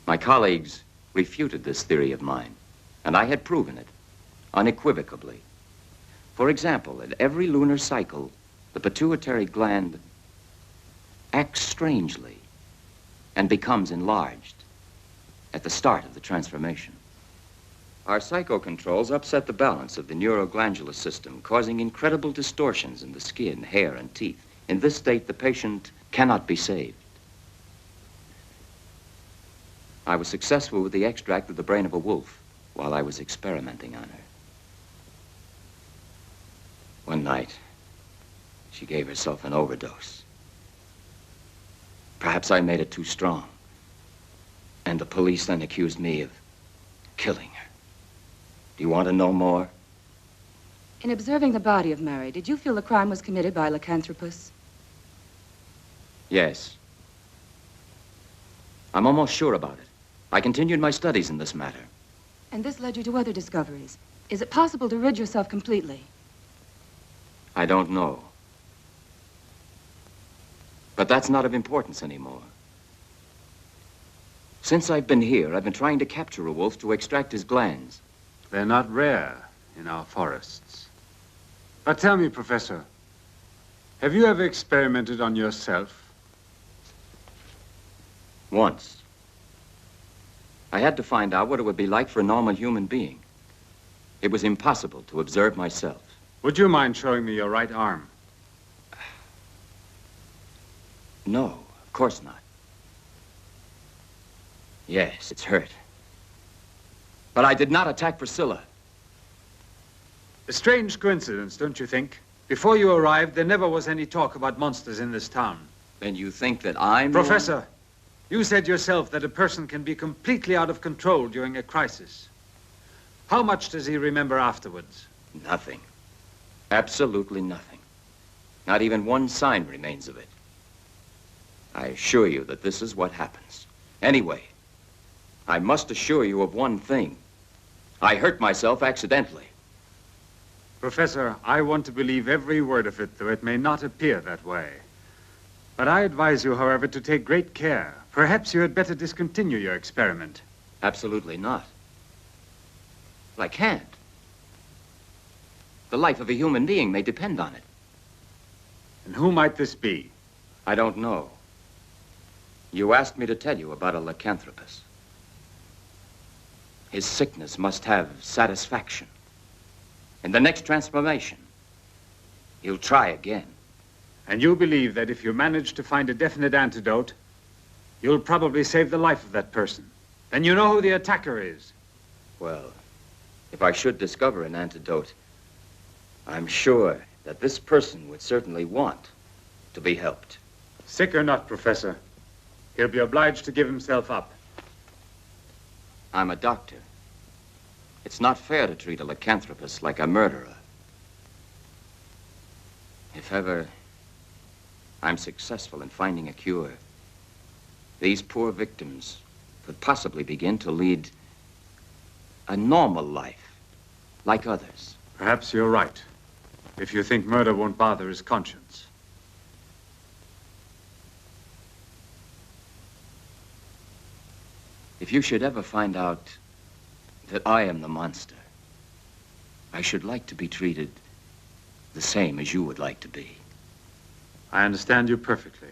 My colleagues refuted this theory of mine, and I had proven it unequivocally. For example, at every lunar cycle, the pituitary gland acts strangely and becomes enlarged at the start of the transformation. Our psychocontrols upset the balance of the neuroglandular system, causing incredible distortions in the skin, hair, and teeth. In this state, the patient cannot be saved. I was successful with the extract of the brain of a wolf while I was experimenting on her. One night, she gave herself an overdose. Perhaps I made it too strong. And the police then accused me of killing her. Do you want to know more? In observing the body of Mary, did you feel the crime was committed by a lycanthropus? Yes. I'm almost sure about it. I continued my studies in this matter. And this led you to other discoveries. Is it possible to rid yourself completely? I don't know. But that's not of importance anymore. Since I've been here, I've been trying to capture a wolf to extract his glands. They're not rare in our forests. But tell me, Professor, have you ever experimented on yourself? Once. I had to find out what it would be like for a normal human being. It was impossible to observe myself. Would you mind showing me your right arm? No, of course not. Yes, it's hurt. But I did not attack Priscilla. A strange coincidence, don't you think? Before you arrived, there never was any talk about monsters in this town. Then you think that I'm... Professor, you said yourself that a person can be completely out of control during a crisis. How much does he remember afterwards? Nothing. Absolutely nothing. Not even one sign remains of it. I assure you that this is what happens. Anyway, I must assure you of one thing. I hurt myself accidentally. Professor, I want to believe every word of it, though it may not appear that way. But I advise you, however, to take great care. Perhaps you had better discontinue your experiment. Absolutely not. But I can't. The life of a human being may depend on it. And who might this be? I don't know. You asked me to tell you about a lycanthropus. His sickness must have satisfaction. In the next transformation, he'll try again. And you believe that if you manage to find a definite antidote, you'll probably save the life of that person. Then you know who the attacker is. Well, if I should discover an antidote, I'm sure that this person would certainly want to be helped. Sick or not, Professor, he'll be obliged to give himself up. I'm a doctor. It's not fair to treat a lycanthropus like a murderer. If ever I'm successful in finding a cure, these poor victims could possibly begin to lead a normal life, like others. Perhaps you're right, if you think murder won't bother his conscience. If you should ever find out that I am the monster, I should like to be treated the same as you would like to be. I understand you perfectly.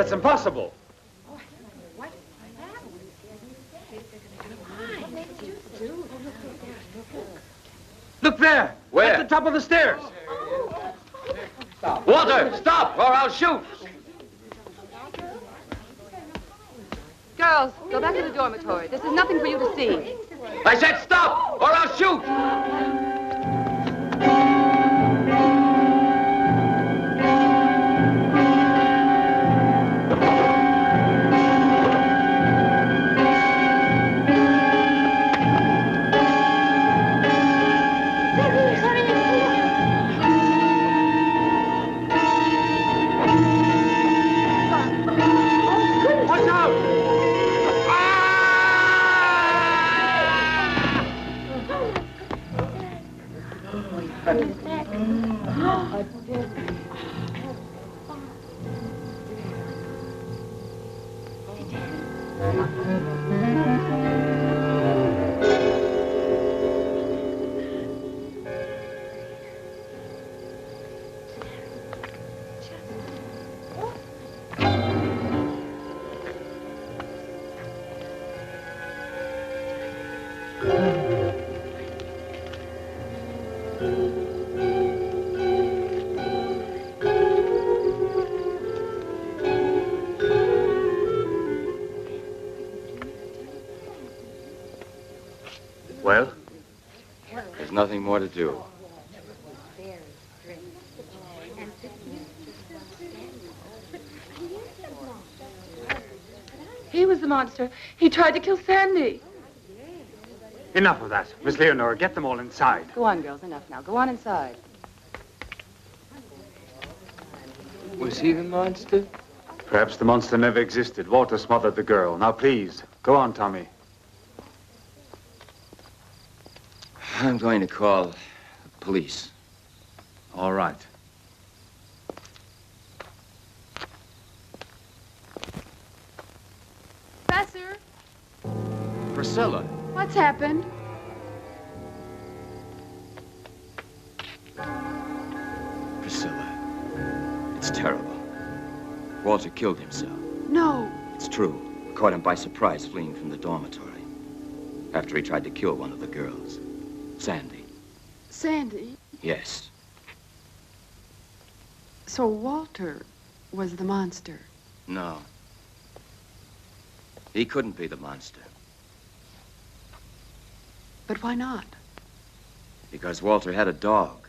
That's impossible. Look there! Where? At the top of the stairs! Walter, stop, or I'll shoot! Girls, go back to the dormitory. This is nothing for you to see. I said stop, or I'll shoot! Well? There's nothing more to do. He was the monster. He tried to kill Sandy. Enough of that. Miss Leonora, get them all inside. Go on, girls. Enough now. Go on inside. Was he the monster? Perhaps the monster never existed. Walter smothered the girl. Now, please, go on, Tommy. I'm going to call the police. All right. Professor, Priscilla. what's happened? Priscilla. It's terrible. Walter killed himself. No. It's true. We caught him by surprise fleeing from the dormitory. After he tried to kill one of the girls. Sandy. Sandy? Yes. So Walter was the monster. No. He couldn't be the monster. But why not? Because Walter had a dog.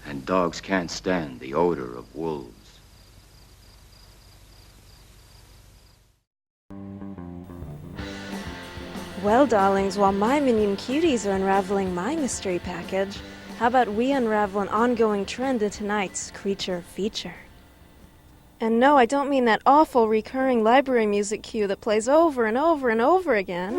And dogs can't stand the odor of wolves. Well, darlings, while my minion cuties are unraveling my mystery package, how about we unravel an ongoing trend in tonight's Creature Feature? And no, I don't mean that awful recurring library music cue that plays over and over and over again.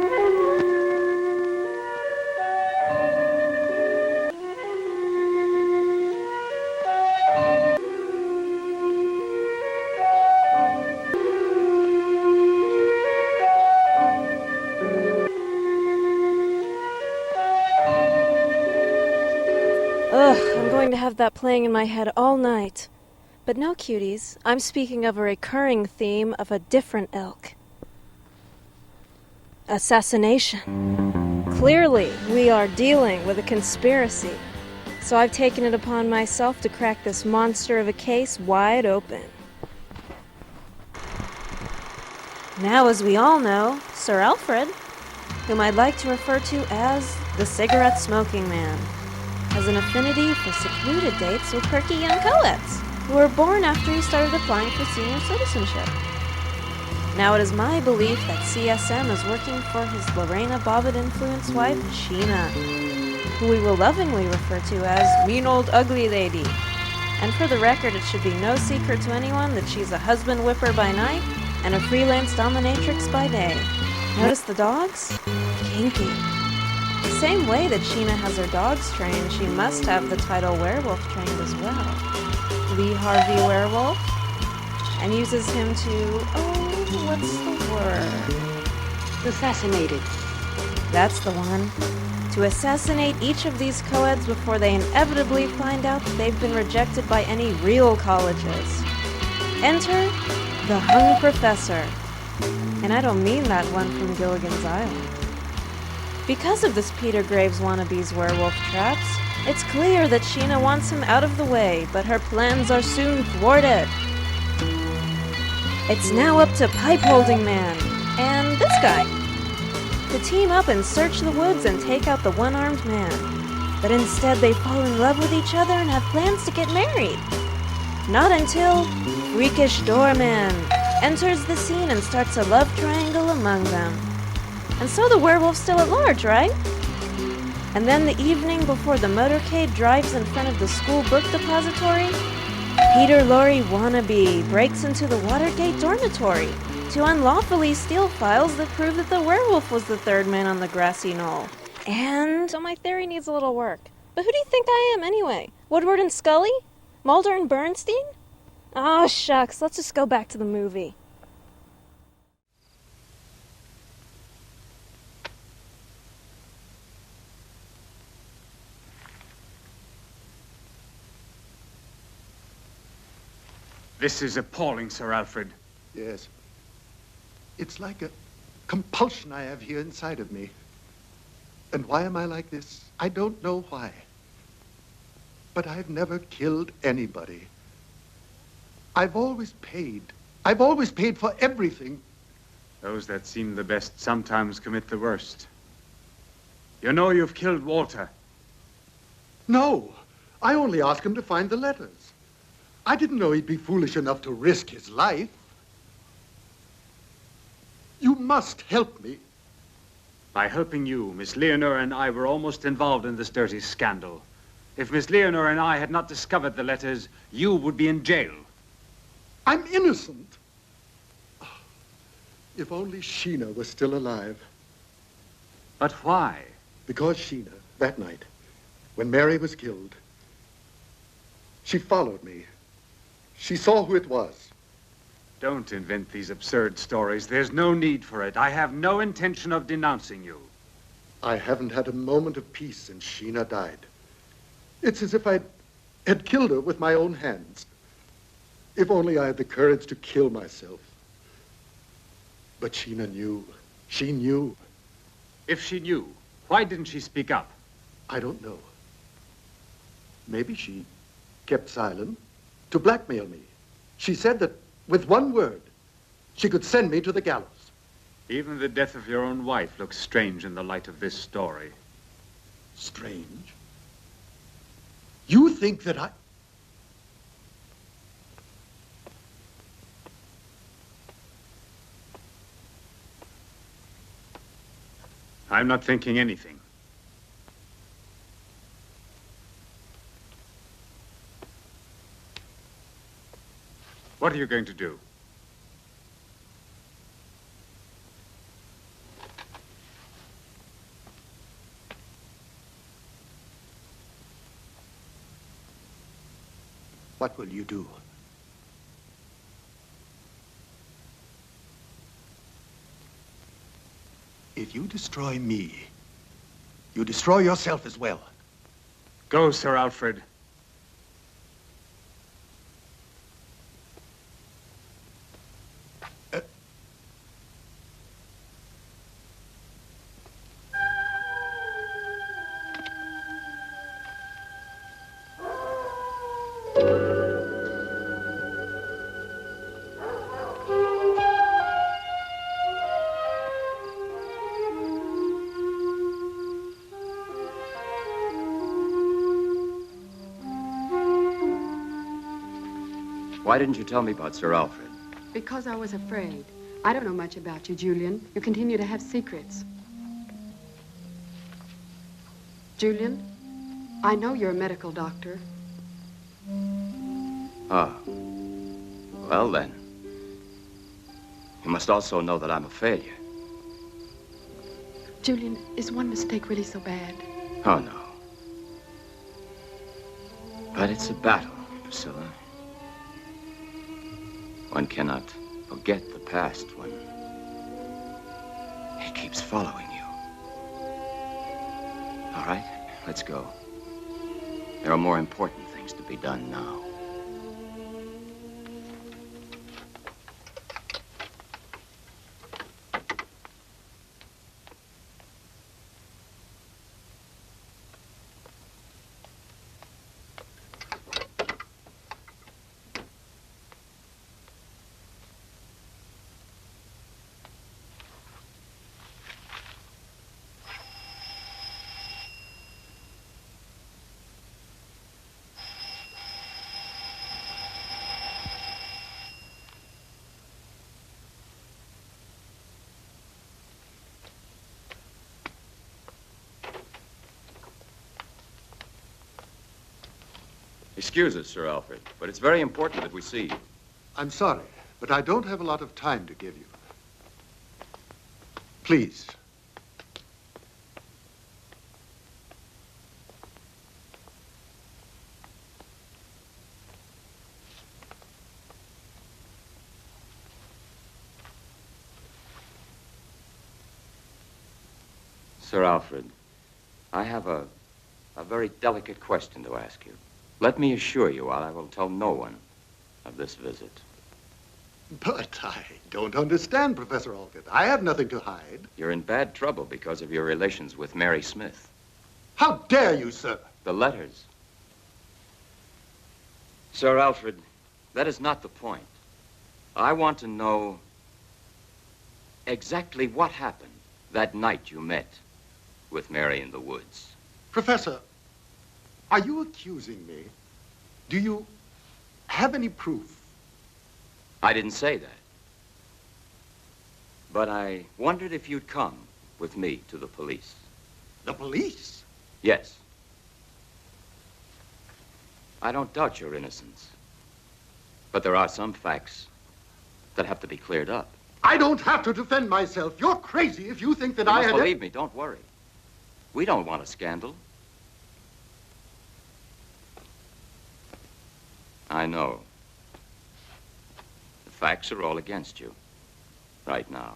I'm going to have that playing in my head all night. But no, cuties, I'm speaking of a recurring theme of a different ilk. Assassination. Clearly, we are dealing with a conspiracy, so I've taken it upon myself to crack this monster of a case wide open. Now, as we all know, Sir Alfred, whom I'd like to refer to as the cigarette-smoking man, has an affinity for secluded dates with quirky young co-eds who were born after he started applying for senior citizenship. Now it is my belief that CSM is working for his Lorena Bobbitt-influenced wife, Sheena, who we will lovingly refer to as Mean Old Ugly Lady. And for the record, it should be no secret to anyone that she's a husband whipper by night and a freelance dominatrix by day. Notice the dogs? Kinky. The same way that Sheena has her dogs trained, she must have the title Werewolf trained as well. Lee Harvey Werewolf, and uses him to, what's the word? Assassinated. That's the one. to assassinate each of these co-eds before they inevitably find out that they've been rejected by any real colleges. Enter the Hung Professor. And I don't mean that one from Gilligan's Island. Because of this Peter Graves wannabe's werewolf traps, it's clear that Sheena wants him out of the way, but her plans are soon thwarted. It's now up to Pipe-Holding Man and this guy to team up and search the woods and take out the one-armed man. But instead they fall in love with each other and have plans to get married. Not until Freakish Doorman enters the scene and starts a love triangle among them. And so the werewolf's still at large, right? And then the evening before the motorcade drives in front of the school book depository, Peter Lorre wannabe breaks into the Watergate dormitory to unlawfully steal files that prove that the werewolf was the third man on the grassy knoll. And so my theory needs a little work. But who do you think I am anyway? Woodward and Scully? Mulder and Bernstein? Oh, shucks, let's just go back to the movie. This is appalling, Sir Alfred. Yes. It's like a compulsion I have here inside of me. And why am I like this? I don't know why. But I've never killed anybody. I've always paid. I've always paid for everything. Those that seem the best sometimes commit the worst. You know you've killed Walter. No. I only asked him to find the letters. I didn't know he'd be foolish enough to risk his life. You must help me. By helping you, Miss Leonore and I were almost involved in this dirty scandal. If Miss Leonore and I had not discovered the letters, you would be in jail. I'm innocent. If only Sheena was still alive. But why? Because Sheena, that night, when Mary was killed, she followed me. She saw who it was. Don't invent these absurd stories. There's no need for it. I have no intention of denouncing you. I haven't had a moment of peace since Sheena died. It's as if I had killed her with my own hands. If only I had the courage to kill myself. But Sheena knew. She knew. If she knew, why didn't she speak up? I don't know. Maybe she kept silent to blackmail me. She said that with one word, she could send me to the gallows. Even the death of your own wife looks strange in the light of this story. Strange? You think that I'm not thinking anything. What are you going to do? What will you do? If you destroy me, you destroy yourself as well. Go, Sir Alfred. Why didn't you tell me about Sir Alfred? Because I was afraid. I don't know much about you, Julian. You continue to have secrets. Julian, I know you're a medical doctor. Ah. Well, then. You must also know that I'm a failure. Julian, is one mistake really so bad? Oh, no. But it's a battle, Priscilla. One cannot forget the past when it keeps following you. All right, let's go. There are more important things to be done now. Excuse us, Sir Alfred, but it's very important that we see you. I'm sorry, but I don't have a lot of time to give you. Please. Sir Alfred, I have a very delicate question to ask you. Let me assure you, I will tell no one of this visit. But I don't understand, Professor Alcott. I have nothing to hide. You're in bad trouble because of your relations with Mary Smith. How dare you, sir? The letters. Sir Alfred, that is not the point. I want to know exactly what happened that night you met with Mary in the woods. Professor, are you accusing me? Do you have any proof? I didn't say that. But I wondered if you'd come with me to the police. The police? Yes. I don't doubt your innocence. But there are some facts that have to be cleared up. I don't have to defend myself. You're crazy if you think that You I must had... believe me, don't worry. We don't want a scandal. I know. The facts are all against you right now.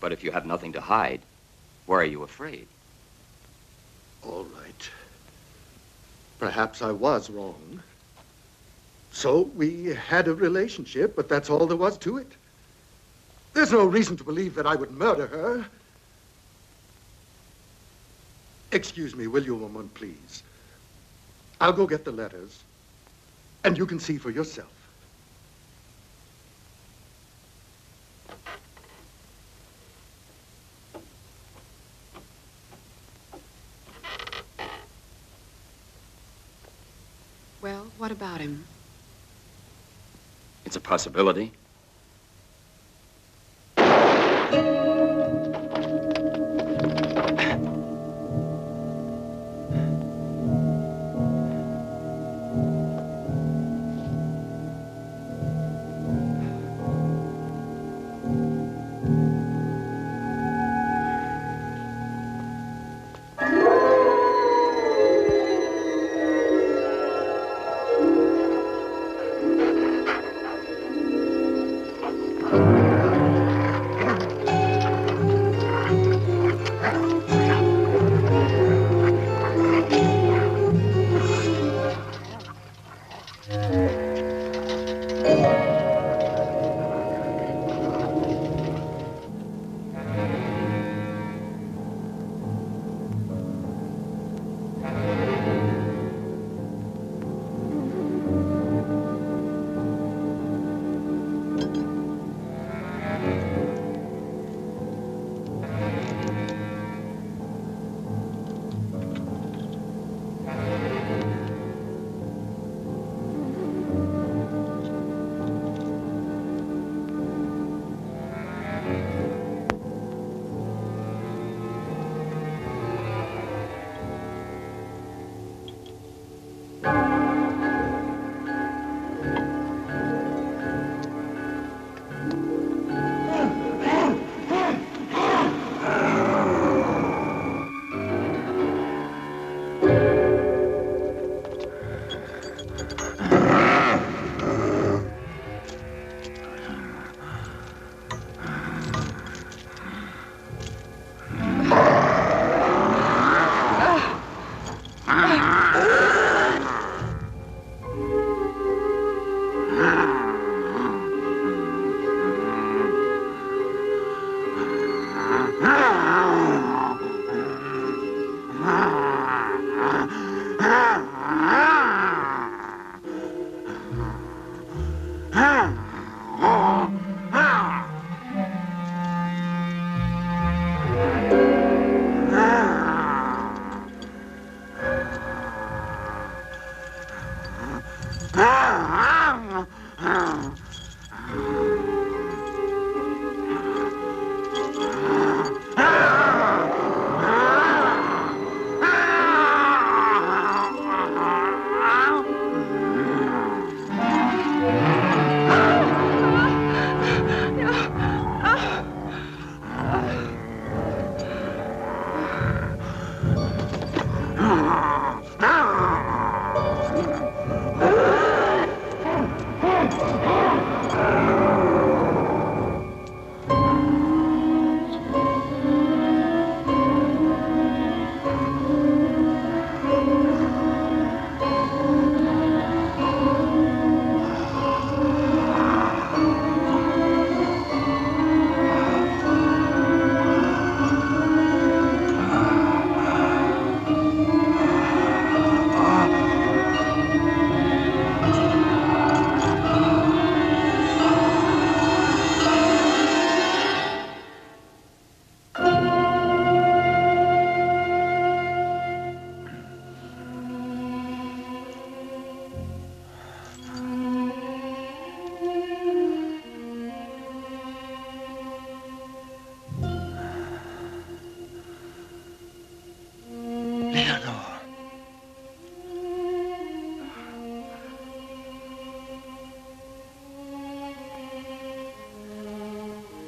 But if you have nothing to hide, why are you afraid? All right. Perhaps I was wrong. So we had a relationship, but that's all there was to it. There's no reason to believe that I would murder her. Excuse me, will you, woman, please? I'll go get the letters, and you can see for yourself. Well, what about him? It's a possibility.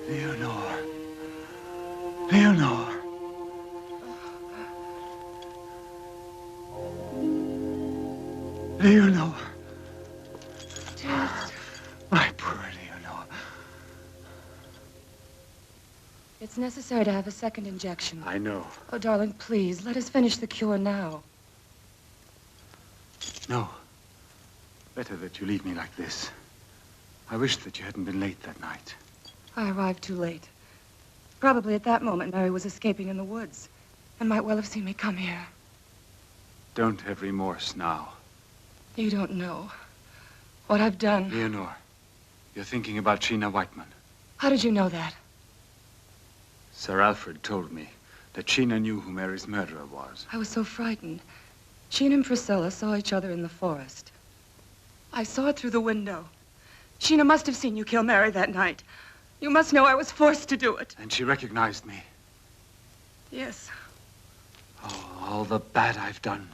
Leonore. Leonore. Leonore. My poor Leonore. It's necessary to have a second injection. I know. Oh, darling, please, let us finish the cure now. No. Better that you leave me like this. I wish that you hadn't been late that night. I arrived too late. Probably at that moment, Mary was escaping in the woods and might well have seen me come here. Don't have remorse now. You don't know what I've done. Leonore, you're thinking about Sheena Whiteman. How did you know that? Sir Alfred told me that Sheena knew who Mary's murderer was. I was so frightened. She and Priscilla saw each other in the forest. I saw it through the window. Sheena must have seen you kill Mary that night. You must know I was forced to do it. And she recognized me. Yes. Oh, all the bad I've done.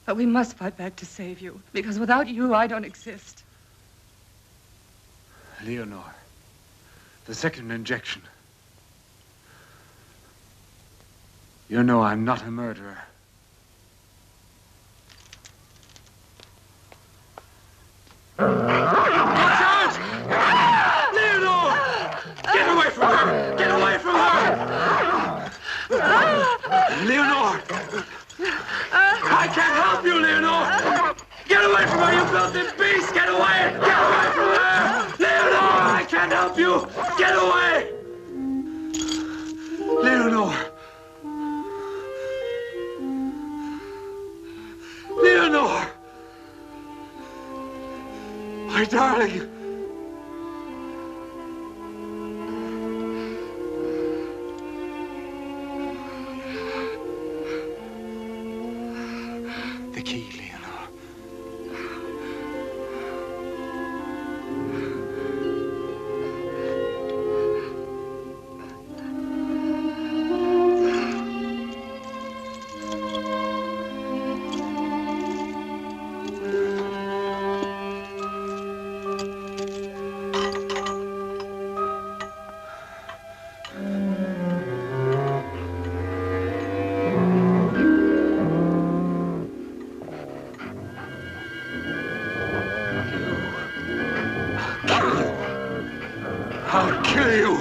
But we must fight back to save you, because without you, I don't exist. Leonore, the second injection. You know I'm not a murderer. Watch out! Leonore! Get away from her! Get away from her! Leonore! I can't help you, Leonore! Get away from her, you filthy beast! Get away! Get away from her! Leonore! I can't help you! Get away! Leonore! Leonore! My darling! The key, Leonore. I'll kill you!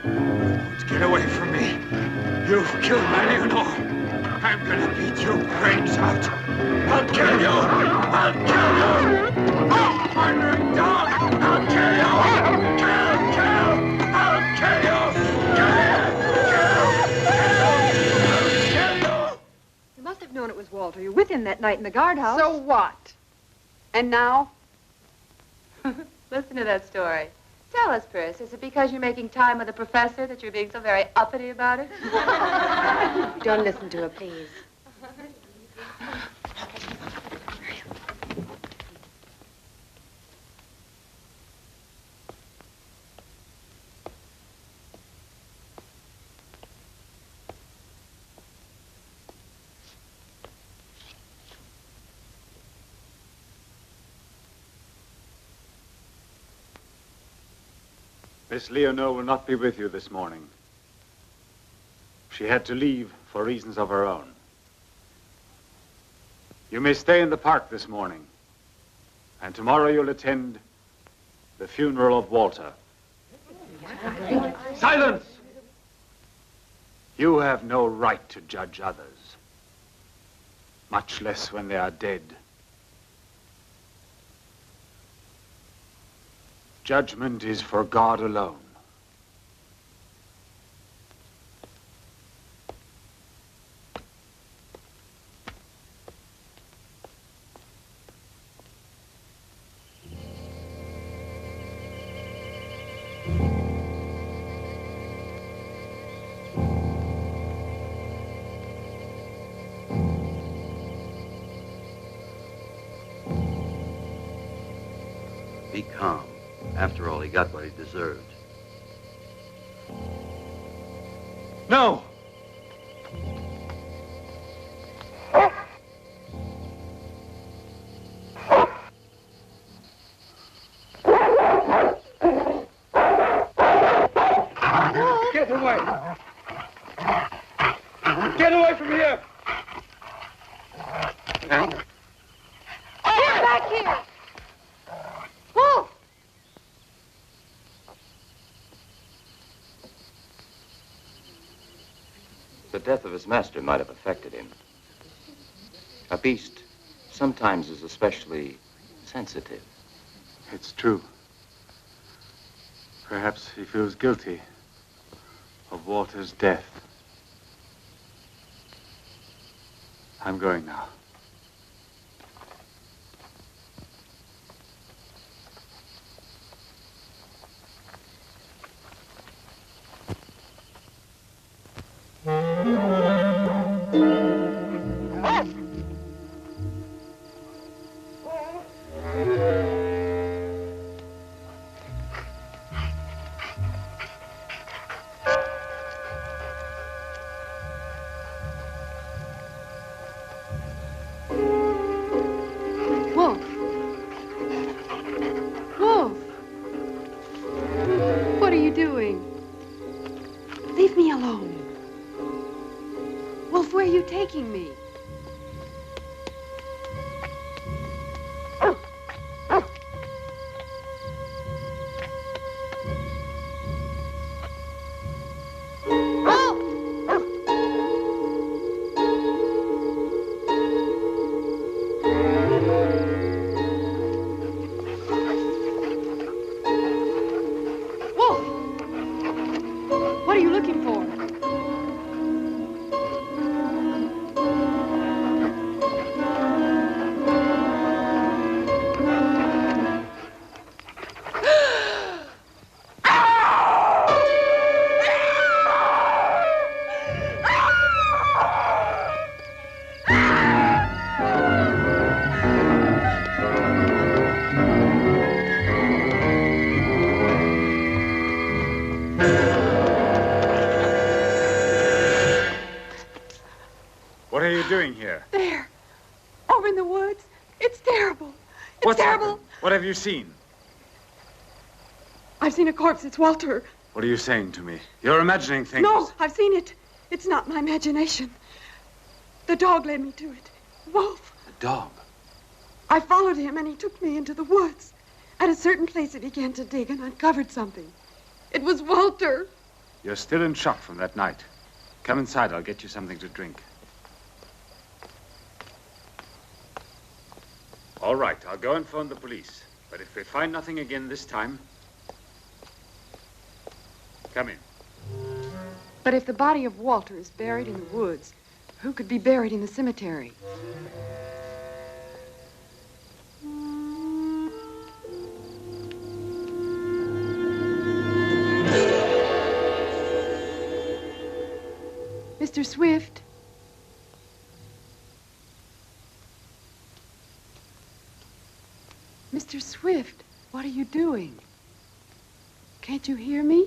Don't get away from me. You've killed my Leonore. I'm gonna beat your brains out. I'll kill you! I'll kill you! Oh, murdering dog! I'll kill you! Kill! I'll kill you! You must have known it was Walter. You were with him that night in the guardhouse. So what? And now? Listen to that story. Tell us, Pris, is it because you're making time with the professor that you're being so very uppity about it? Don't listen to her, please. Miss Leonore will not be with you this morning. She had to leave for reasons of her own. You may stay in the park this morning, and tomorrow you'll attend the funeral of Walter. Silence! You have no right to judge others, much less when they are dead. Judgment is for God alone. Be calm. After all, he got what he deserved. No! Get away! Get away from here! Get back here! Wolf! The death of his master might have affected him. A beast sometimes is especially sensitive. It's true. Perhaps he feels guilty of Walter's death. I'm going now. Wolf! Wolf! What are you doing? Leave me alone. Wolf, where are you taking me? What are you looking for? What are you doing here? There. Over in the woods. It's terrible. It's What's terrible. happened? What have you seen? I've seen a corpse. It's Walter. What are you saying to me? You're imagining things. No, I've seen it. It's not my imagination. The dog led me to it. Wolf. A dog? I followed him and he took me into the woods. At a certain place he began to dig and uncovered something. It was Walter. You're still in shock from that night. Come inside, I'll get you something to drink. All right, I'll go and phone the police. But if they find nothing again this time, come in. But if the body of Walter is buried in the woods, who could be buried in the cemetery? Mr. Swift. Mr. Swift, what are you doing? Can't you hear me?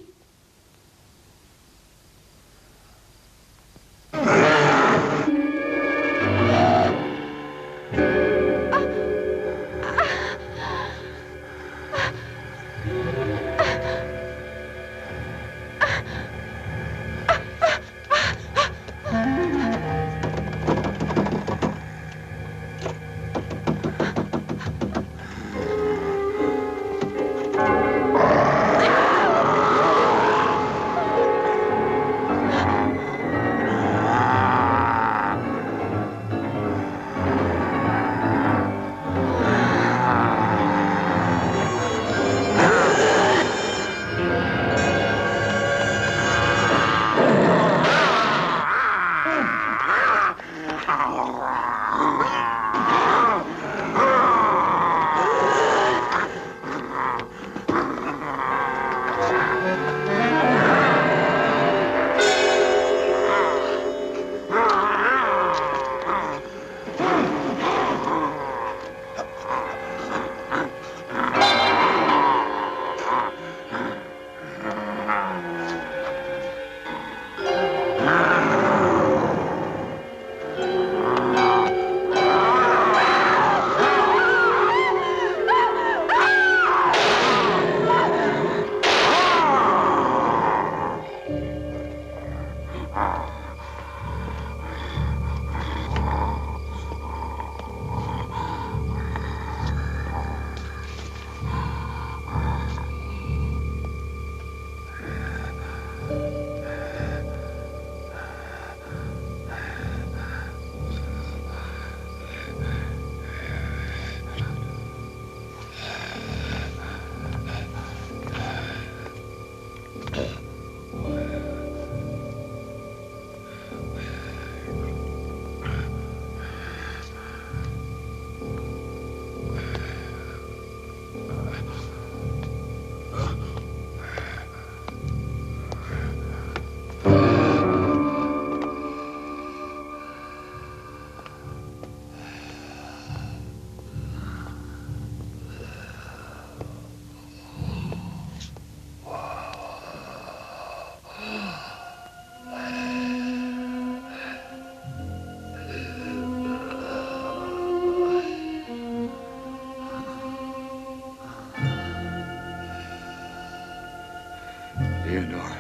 Leonore.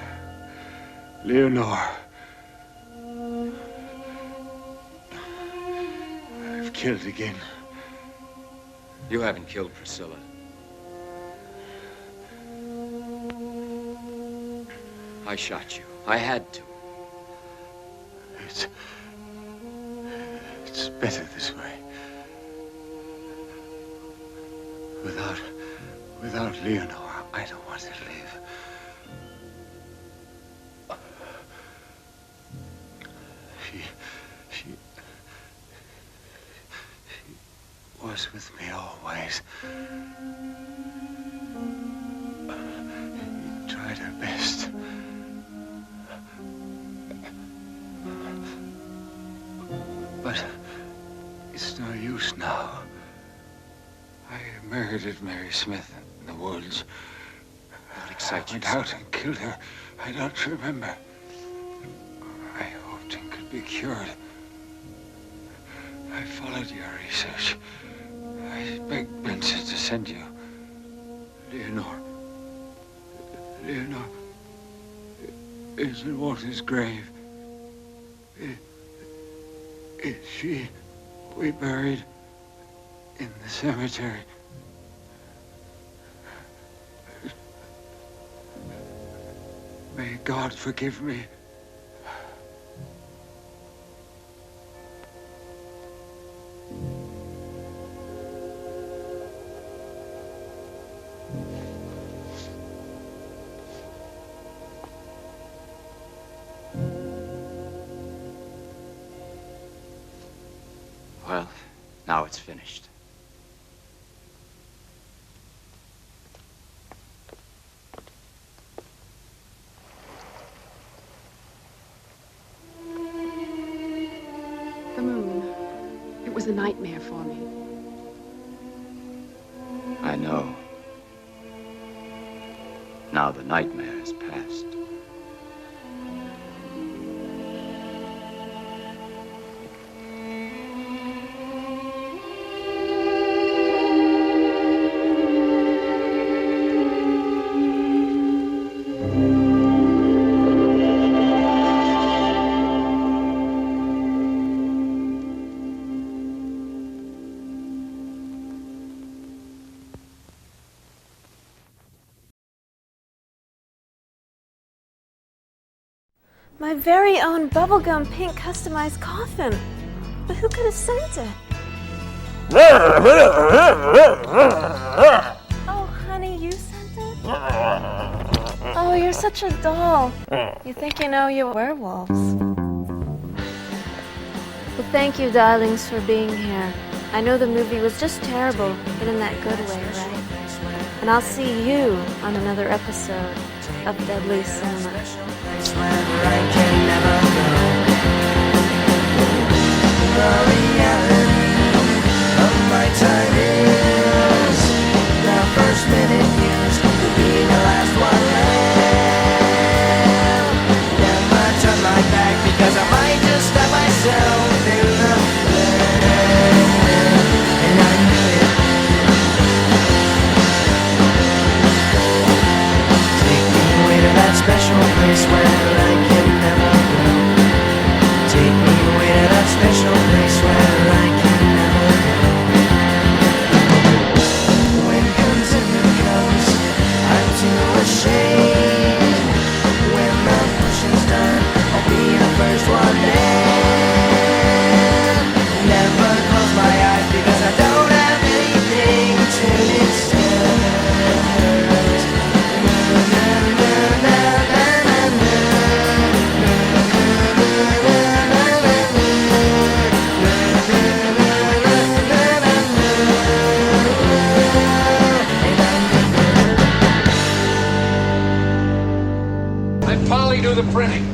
Leonore. I've killed again. You haven't killed Priscilla. I shot you. I had to. It's better this way. Without Leonore, I don't want to live. She was with me always. She tried her best. But it's no use now. I murdered Mary Smith in the woods. Don't excite I went yourself. out and killed her. I don't remember. I hoped it could be cured. I followed your research. I begged Benson to send you. Leonore is in Walter's grave. Is she we buried in the cemetery? May God forgive me. Well, now it's finished. The moon. It was a nightmare for me. I know. Now the nightmare has passed. My very own bubblegum pink customized coffin. But who could have sent it? Oh, honey, you sent it? Oh, you're such a doll. You think you know your werewolves. Well, thank you, darlings, for being here. I know the movie was just terrible, but in that good way, right? And I'll see you on another episode of Deadly Cinema. My time is the first minute used to be the last one left. Never turn my back because I might just stab myself in the leg, and I knew it. Take me away to that special place where I can never go. Take me away to that special place where I can never go. Ashamed. When the pushing's done, I'll be the first one there. Never close my eyes because I don't have anything to discuss. Let Polly do the printing.